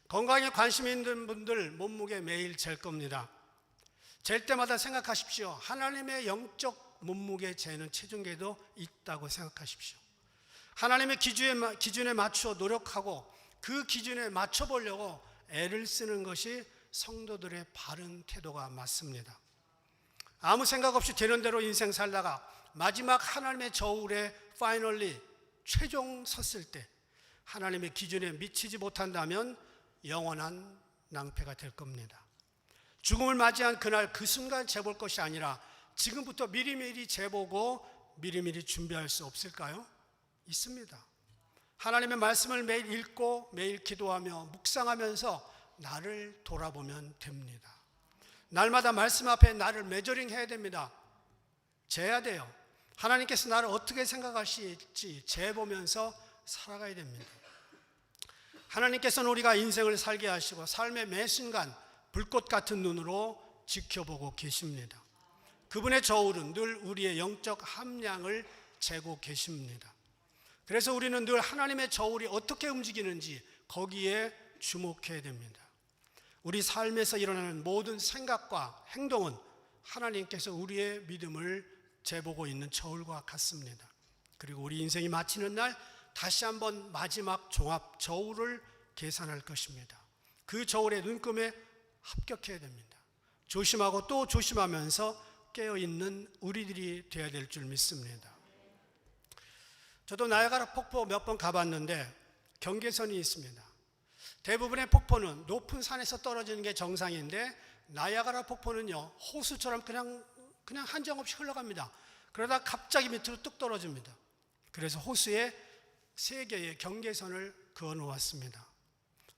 건강에 관심 있는 분들 몸무게 매일 잴 겁니다. 잴 때마다 생각하십시오. 하나님의 영적 몸무게 재는 체중계도 있다고 생각하십시오. 하나님의 기준에 맞춰 노력하고 그 기준에 맞춰보려고 애를 쓰는 것이 성도들의 바른 태도가 맞습니다. 아무 생각 없이 되는 대로 인생 살다가 마지막 하나님의 저울에 파이널리 최종 섰을 때 하나님의 기준에 미치지 못한다면 영원한 낭패가 될 겁니다. 죽음을 맞이한 그날 그 순간 재볼 것이 아니라 지금부터 미리미리 재보고 미리미리 준비할 수 없을까요? 있습니다. 하나님의 말씀을 매일 읽고 매일 기도하며 묵상하면서 나를 돌아보면 됩니다. 날마다 말씀 앞에 나를 메저링 해야 됩니다. 재야 돼요. 하나님께서 나를 어떻게 생각하실지 재보면서 살아가야 됩니다. 하나님께서는 우리가 인생을 살게 하시고 삶의 매 순간 불꽃 같은 눈으로 지켜보고 계십니다. 그분의 저울은 늘 우리의 영적 함량을 재고 계십니다. 그래서 우리는 늘 하나님의 저울이 어떻게 움직이는지 거기에 주목해야 됩니다. 우리 삶에서 일어나는 모든 생각과 행동은 하나님께서 우리의 믿음을 재보고 있는 저울과 같습니다. 그리고 우리 인생이 마치는 날 다시 한번 마지막 종합 저울을 계산할 것입니다. 그 저울의 눈금에 합격해야 됩니다. 조심하고 또 조심하면서 깨어있는 우리들이 되어야 될 줄 믿습니다. 저도 나야가라 폭포 몇 번 가봤는데 경계선이 있습니다. 대부분의 폭포는 높은 산에서 떨어지는 게 정상인데 나야가라 폭포는요, 호수처럼 그냥 한정없이 흘러갑니다. 그러다 갑자기 밑으로 뚝 떨어집니다. 그래서 호수에 3개의 경계선을 그어 놓았습니다.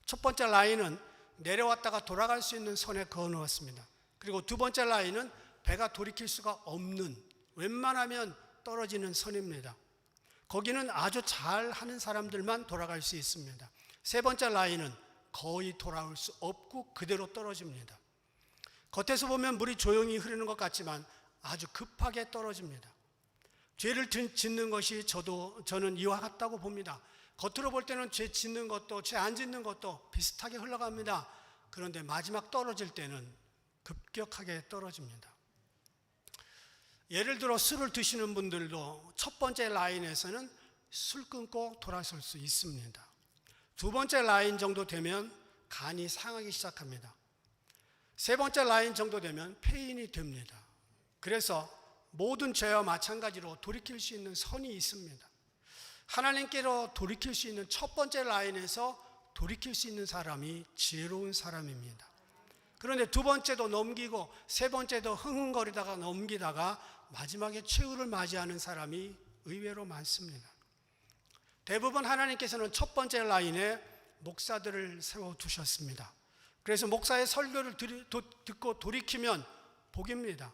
첫 번째 라인은 내려왔다가 돌아갈 수 있는 선에 그어 놓았습니다. 그리고 두 번째 라인은 배가 돌이킬 수가 없는, 웬만하면 떨어지는 선입니다. 거기는 아주 잘하는 사람들만 돌아갈 수 있습니다. 세 번째 라인은 거의 돌아올 수 없고 그대로 떨어집니다. 겉에서 보면 물이 조용히 흐르는 것 같지만 아주 급하게 떨어집니다. 죄를 짓는 것이 저는 이와 같다고 봅니다. 겉으로 볼 때는 죄 짓는 것도 죄 안 짓는 것도 비슷하게 흘러갑니다. 그런데 마지막 떨어질 때는 급격하게 떨어집니다. 예를 들어 술을 드시는 분들도 첫 번째 라인에서는 술 끊고 돌아설 수 있습니다. 두 번째 라인 정도 되면 간이 상하기 시작합니다. 세 번째 라인 정도 되면 폐인이 됩니다. 그래서 모든 죄와 마찬가지로 돌이킬 수 있는 선이 있습니다. 하나님께로 돌이킬 수 있는 첫 번째 라인에서 돌이킬 수 있는 사람이 지혜로운 사람입니다. 그런데 두 번째도 넘기고 세 번째도 흥흥거리다가 넘기다가 마지막에 최후를 맞이하는 사람이 의외로 많습니다. 대부분 하나님께서는 첫 번째 라인에 목사들을 세워두셨습니다. 그래서 목사의 설교를 듣고 돌이키면 복입니다.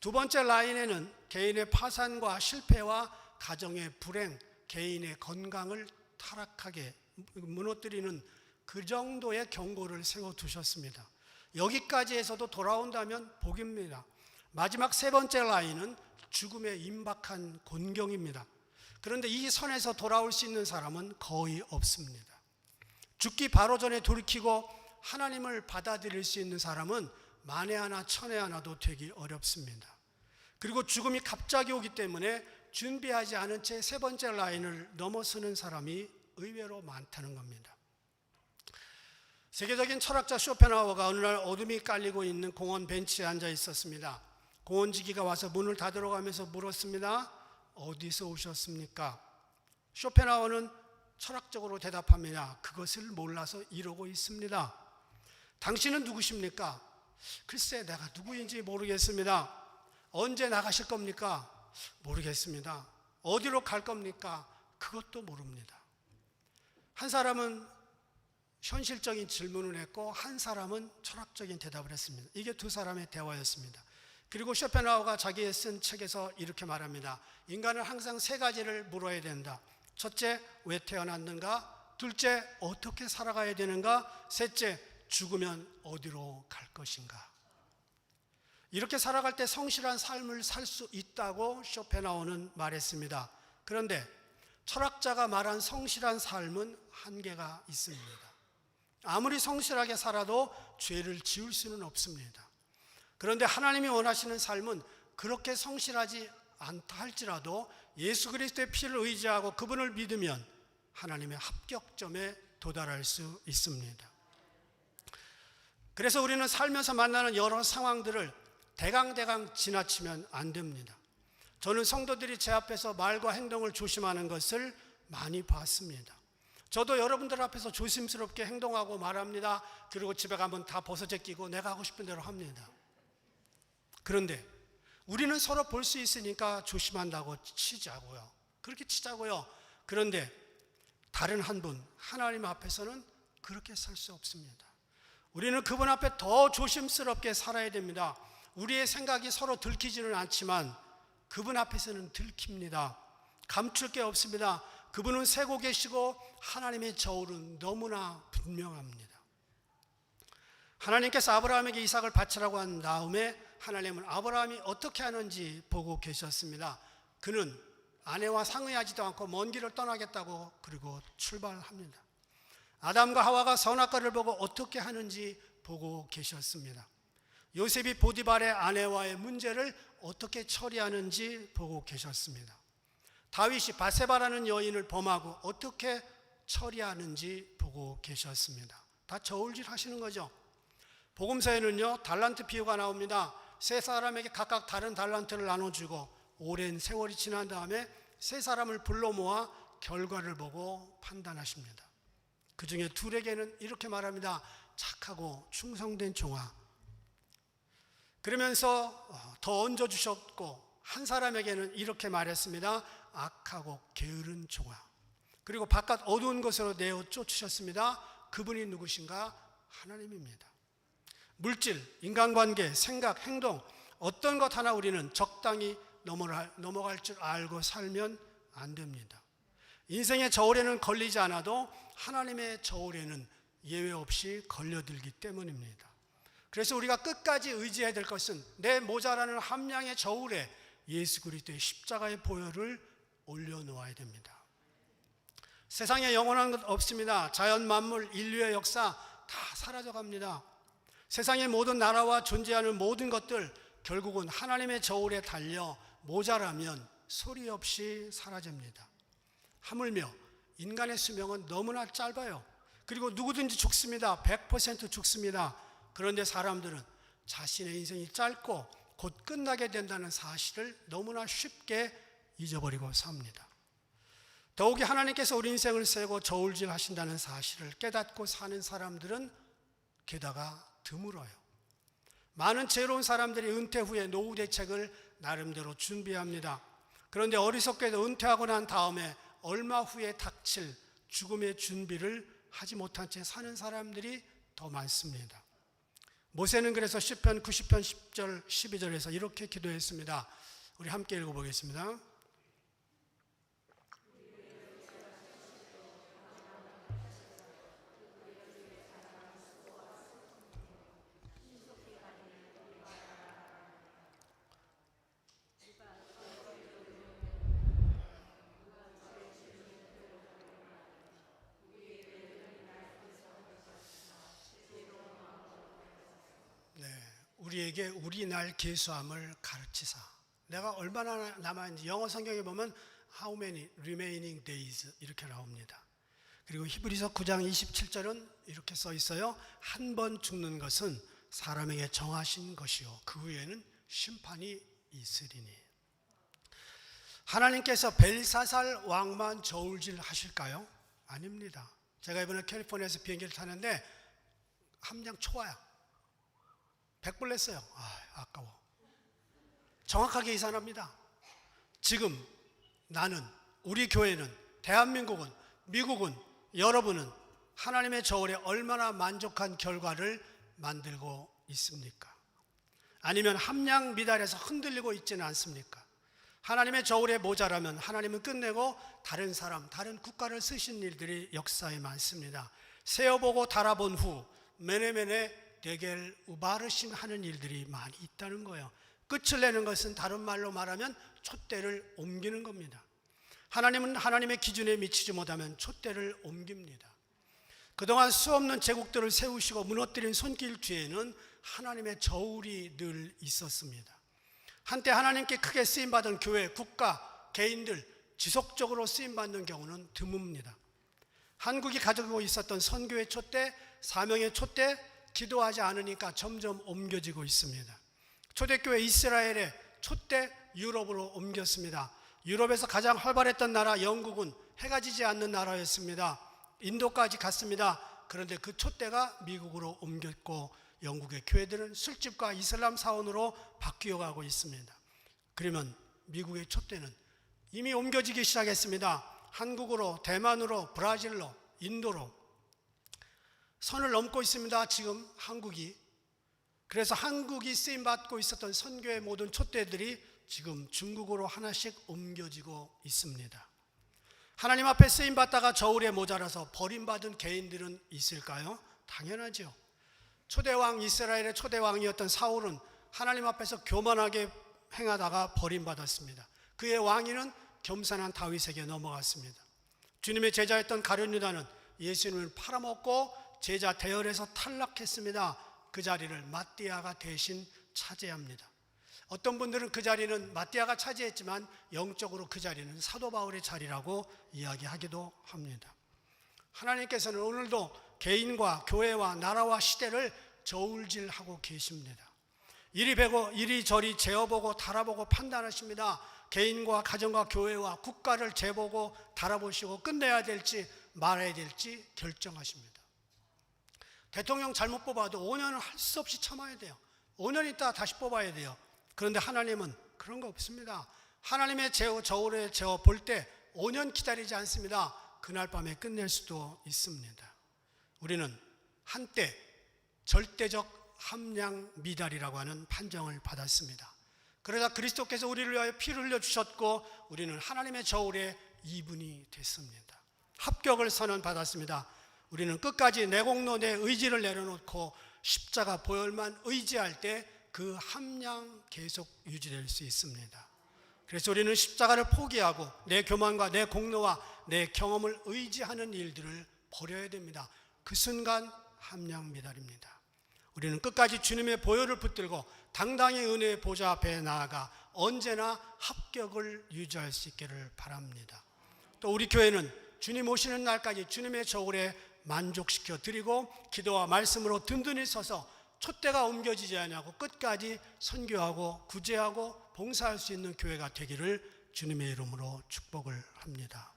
두 번째 라인에는 개인의 파산과 실패와 가정의 불행, 개인의 건강을 타락하게 무너뜨리는 그 정도의 경고를 세워두셨습니다. 여기까지 해서도 돌아온다면 복입니다. 마지막 세 번째 라인은 죽음에 임박한 곤경입니다. 그런데 이 선에서 돌아올 수 있는 사람은 거의 없습니다. 죽기 바로 전에 돌이키고 하나님을 받아들일 수 있는 사람은 만에 하나 천에 하나도 되기 어렵습니다. 그리고 죽음이 갑자기 오기 때문에 준비하지 않은 채 세 번째 라인을 넘어서는 사람이 의외로 많다는 겁니다. 세계적인 철학자 쇼펜하우어가 어느 날 어둠이 깔리고 있는 공원 벤치에 앉아 있었습니다. 공원지기가 와서 문을 닫으러 가면서 물었습니다. 어디서 오셨습니까? 쇼펜하우어는 철학적으로 대답합니다. 그것을 몰라서 이러고 있습니다. 당신은 누구십니까? 글쎄, 내가 누구인지 모르겠습니다. 언제 나가실 겁니까? 모르겠습니다. 어디로 갈 겁니까? 그것도 모릅니다. 한 사람은 현실적인 질문을 했고 한 사람은 철학적인 대답을 했습니다. 이게 두 사람의 대화였습니다. 그리고 쇼펜하우어가 자기의 쓴 책에서 이렇게 말합니다. 인간은 항상 세 가지를 물어야 된다. 첫째, 왜 태어났는가? 둘째, 어떻게 살아가야 되는가? 셋째, 죽으면 어디로 갈 것인가? 이렇게 살아갈 때 성실한 삶을 살 수 있다고 쇼펜하우어는 말했습니다. 그런데 철학자가 말한 성실한 삶은 한계가 있습니다. 아무리 성실하게 살아도 죄를 지을 수는 없습니다. 그런데 하나님이 원하시는 삶은 그렇게 성실하지 않다 할지라도 예수 그리스도의 피를 의지하고 그분을 믿으면 하나님의 합격점에 도달할 수 있습니다. 그래서 우리는 살면서 만나는 여러 상황들을 대강대강 지나치면 안 됩니다. 저는 성도들이 제 앞에서 말과 행동을 조심하는 것을 많이 봤습니다. 저도 여러분들 앞에서 조심스럽게 행동하고 말합니다. 그리고 집에 가면 다 벗어제끼고 내가 하고 싶은 대로 합니다. 그런데 우리는 서로 볼 수 있으니까 조심한다고 치자고요. 그렇게 치자고요. 그런데 다른 한 분, 하나님 앞에서는 그렇게 살 수 없습니다. 우리는 그분 앞에 더 조심스럽게 살아야 됩니다. 우리의 생각이 서로 들키지는 않지만 그분 앞에서는 들킵니다. 감출 게 없습니다. 그분은 세고 계시고 하나님의 저울은 너무나 분명합니다. 하나님께서 아브라함에게 이삭을 바치라고 한 다음에 하나님은 아브라함이 어떻게 하는지 보고 계셨습니다. 그는 아내와 상의하지도 않고 먼 길을 떠나겠다고 그리고 출발합니다. 아담과 하와가 선악과를 보고 어떻게 하는지 보고 계셨습니다. 요셉이 보디발의 아내와의 문제를 어떻게 처리하는지 보고 계셨습니다. 다윗이 바세바라는 여인을 범하고 어떻게 처리하는지 보고 계셨습니다. 다 저울질 하시는 거죠. 복음서에는요, 달란트 비유가 나옵니다. 세 사람에게 각각 다른 달란트를 나눠주고 오랜 세월이 지난 다음에 세 사람을 불러 모아 결과를 보고 판단하십니다. 그 중에 둘에게는 이렇게 말합니다. 착하고 충성된 종아. 그러면서 더 얹어주셨고 한 사람에게는 이렇게 말했습니다. 악하고 게으른 종아. 그리고 바깥 어두운 곳으로 내어 쫓으셨습니다. 그분이 누구신가? 하나님입니다. 물질, 인간관계, 생각, 행동 어떤 것 하나 우리는 적당히 넘어갈 줄 알고 살면 안 됩니다. 인생의 저울에는 걸리지 않아도 하나님의 저울에는 예외 없이 걸려들기 때문입니다. 그래서 우리가 끝까지 의지해야 될 것은 내 모자라는 함량의 저울에 예수 그리스도의 십자가의 보혈을 올려놓아야 됩니다. 세상에 영원한 것 없습니다. 자연, 만물, 인류의 역사 다 사라져갑니다. 세상의 모든 나라와 존재하는 모든 것들 결국은 하나님의 저울에 달려 모자라면 소리 없이 사라집니다. 하물며 인간의 수명은 너무나 짧아요. 그리고 누구든지 죽습니다. 100% 죽습니다. 그런데 사람들은 자신의 인생이 짧고 곧 끝나게 된다는 사실을 너무나 쉽게 잊어버리고 삽니다. 더욱이 하나님께서 우리 인생을 세고 저울질 하신다는 사실을 깨닫고 사는 사람들은 게다가 드물어요. 많은 지혜로운 사람들이 은퇴 후에 노후 대책을 나름대로 준비합니다. 그런데 어리석게도 은퇴하고 난 다음에 얼마 후에 닥칠 죽음의 준비를 하지 못한 채 사는 사람들이 더 많습니다. 모세는 그래서 시편 90편 10절 12절에서 이렇게 기도했습니다. 우리 함께 읽어보겠습니다. 우리에게 우리 날 계수함을 가르치사. 내가 얼마나 남아있는지 영어 성경에 보면 How many remaining days 이렇게 나옵니다. 그리고 히브리서 9장 27절은 이렇게 써 있어요. 한 번 죽는 것은 사람에게 정하신 것이요 그 후에는 심판이 있으리니. 하나님께서 벨사살 왕만 저울질 하실까요? 아닙니다. 제가 이번에 캘리포니아에서 비행기를 타는데 함량 초과야. 100불 냈어요. 아까워. 정확하게 계산합니다. 지금 나는, 우리 교회는, 대한민국은, 미국은, 여러분은 하나님의 저울에 얼마나 만족한 결과를 만들고 있습니까? 아니면 함량 미달에서 흔들리고 있지는 않습니까? 하나님의 저울에 모자라면 하나님은 끝내고 다른 사람, 다른 국가를 쓰신 일들이 역사에 많습니다. 세어보고 달아본 후 메네메네 데겔 우바르신 하는 일들이 많이 있다는 거예요. 끝을 내는 것은 다른 말로 말하면 촛대를 옮기는 겁니다. 하나님은 하나님의 기준에 미치지 못하면 촛대를 옮깁니다. 그동안 수없는 제국들을 세우시고 무너뜨린 손길 뒤에는 하나님의 저울이 늘 있었습니다. 한때 하나님께 크게 쓰임받은 교회, 국가, 개인들 지속적으로 쓰임받는 경우는 드뭅니다. 한국이 가지고 있었던 선교의 촛대, 사명의 촛대, 기도하지 않으니까 점점 옮겨지고 있습니다. 초대교회 이스라엘의 촛대 유럽으로 옮겼습니다. 유럽에서 가장 활발했던 나라 영국은 해가 지지 않는 나라였습니다. 인도까지 갔습니다. 그런데 그 촛대가 미국으로 옮겼고 영국의 교회들은 술집과 이슬람 사원으로 바뀌어가고 있습니다. 그러면 미국의 촛대는 이미 옮겨지기 시작했습니다. 한국으로, 대만으로, 브라질로, 인도로 선을 넘고 있습니다. 지금 한국이. 그래서 한국이 쓰임받고 있었던 선교의 모든 촛대들이 지금 중국으로 하나씩 옮겨지고 있습니다. 하나님 앞에 쓰임받다가 저울에 모자라서 버림받은 개인들은 있을까요? 당연하죠. 초대왕, 이스라엘의 초대왕이었던 사울은 하나님 앞에서 교만하게 행하다가 버림받았습니다. 그의 왕위는 겸손한 다윗에게 넘어갔습니다. 주님의 제자였던 가룟 유다는 예수님을 팔아먹고 제자 대열에서 탈락했습니다. 그 자리를 마띠아가 대신 차지합니다. 어떤 분들은 그 자리는 마띠아가 차지했지만 영적으로 그 자리는 사도 바울의 자리라고 이야기하기도 합니다. 하나님께서는 오늘도 개인과 교회와 나라와 시대를 저울질하고 계십니다. 이리저리 재어보고 달아보고 판단하십니다. 개인과 가정과 교회와 국가를 재보고 달아보시고 끝내야 될지 말아야 될지 결정하십니다. 대통령 잘못 뽑아도 5년은 할 수 없이 참아야 돼요. 5년 있다 다시 뽑아야 돼요. 그런데 하나님은 그런 거 없습니다. 하나님의 저울에 재어 볼 때 5년 기다리지 않습니다. 그날 밤에 끝낼 수도 있습니다. 우리는 한때 절대적 함량 미달이라고 하는 판정을 받았습니다. 그러자 그리스도께서 우리를 위하여 피를 흘려주셨고 우리는 하나님의 저울에 이분이 됐습니다. 합격을 선언받았습니다. 우리는 끝까지 내 공로 내 의지를 내려놓고 십자가 보혈만 의지할 때 그 함량 계속 유지될 수 있습니다. 그래서 우리는 십자가를 포기하고 내 교만과 내 공로와 내 경험을 의지하는 일들을 버려야 됩니다. 그 순간 함량 미달입니다. 우리는 끝까지 주님의 보혈을 붙들고 당당히 은혜의 보좌 앞에 나아가 언제나 합격을 유지할 수 있기를 바랍니다. 또 우리 교회는 주님 오시는 날까지 주님의 저울에 만족시켜 드리고 기도와 말씀으로 든든히 서서 촛대가 옮겨지지 않냐고 끝까지 선교하고 구제하고 봉사할 수 있는 교회가 되기를 주님의 이름으로 축복을 합니다.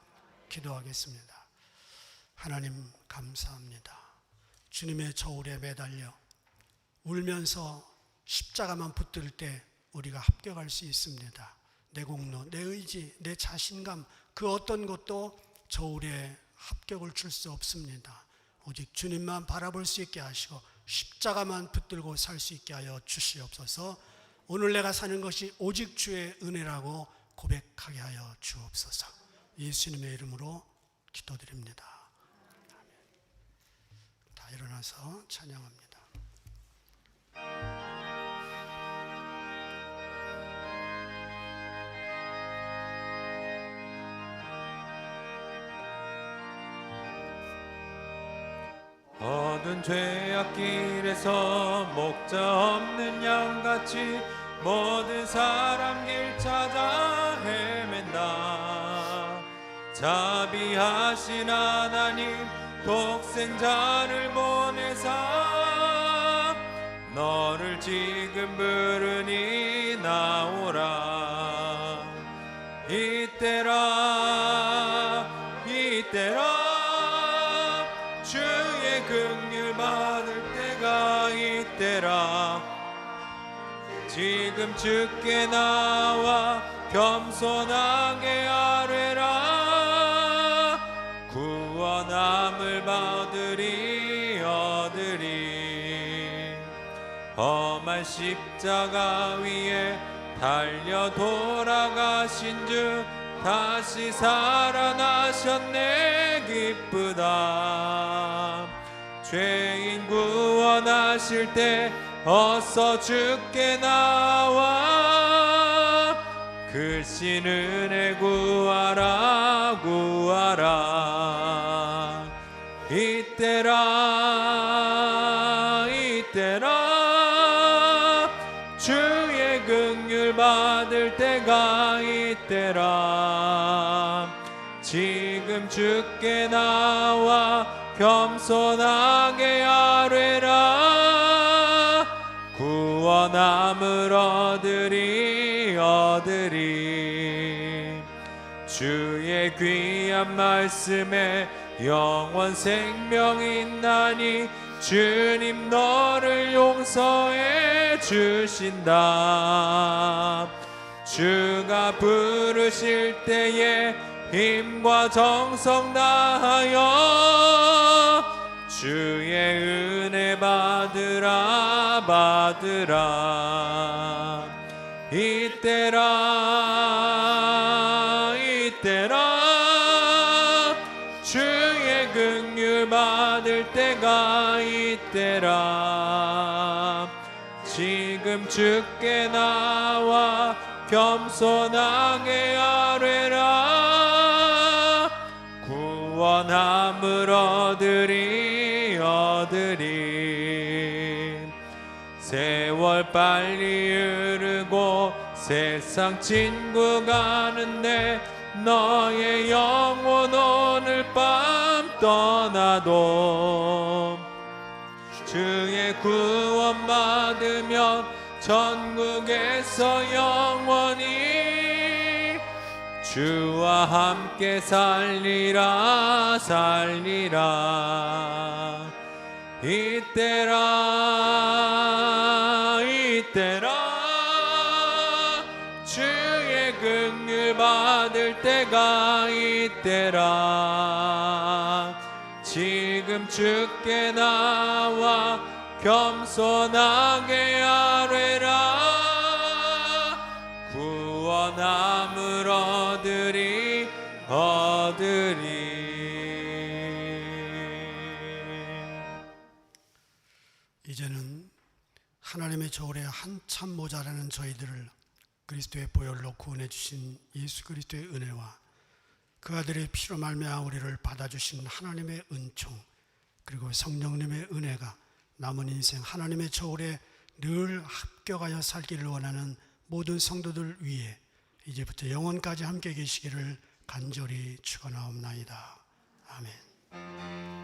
기도하겠습니다. 하나님 감사합니다. 주님의 저울에 매달려 울면서 십자가만 붙들 때 우리가 합격할 수 있습니다. 내 공로, 내 의지, 내 자신감 그 어떤 것도 저울에 합격을 줄 수 없습니다. 오직 주님만 바라볼 수 있게 하시고 십자가만 붙들고 살 수 있게 하여 주시옵소서. 오늘 내가 사는 것이 오직 주의 은혜라고 고백하게 하여 주옵소서. 예수님의 이름으로 기도드립니다. 다 일어나서 찬양합니다. 어두운 죄악길에서 목자 없는 양같이 모든 사람 길 찾아 헤맨다. 자비하신 하나님 독생자를 보내사 너를 지금 부르니 나오라. 이때라 주의 긍휼 받을 때가 이때라. 지금 주께 나와 겸손하게 아뢰라. 구원함을 얻으리. 험한 십자가 위에 달려 돌아가신 주 다시 살아나셨네 기쁘다. 죄인 구원하실 때 어서 주께 나와 크신 은혜 구하라. 이때라 주의 긍휼 받을 때가 이때라. 지금 주께 나와 겸손하게 아뢰라. 구원함을 얻으리. 주의 귀한 말씀에 영원 생명이 있나니 주님 너를 용서해 주신다. 주가 부르실 때에 힘과 정성 다하여 주의 은혜 받으라. 이때라 주의 긍휼 받을 때가 이때라. 지금 주께 나와 겸손하게 아뢰라. 구원함을 얻으리. 빨리 흐르고 세상 친구 가는데 너의 영혼 오늘 밤 떠나도 주의 구원 받으면 천국에서 영원히 주와 함께 살리라 살리라. 이때라 주의 긍휼 받을 때가 이때라. 지금 주께 나와 겸손하게 아뢰라. 구원함을 얻으리 이제는 하나님의 저울에 한참 모자라는 저희들을 그리스도의 보혈로 구원해 주신 예수 그리스도의 은혜와 그 아들의 피로 말미암아 우리를 받아주신 하나님의 은총 그리고 성령님의 은혜가 남은 인생 하나님의 저울에 늘 합격하여 살기를 원하는 모든 성도들 위에 이제부터 영원까지 함께 계시기를 간절히 축원하옵나이다. 아멘.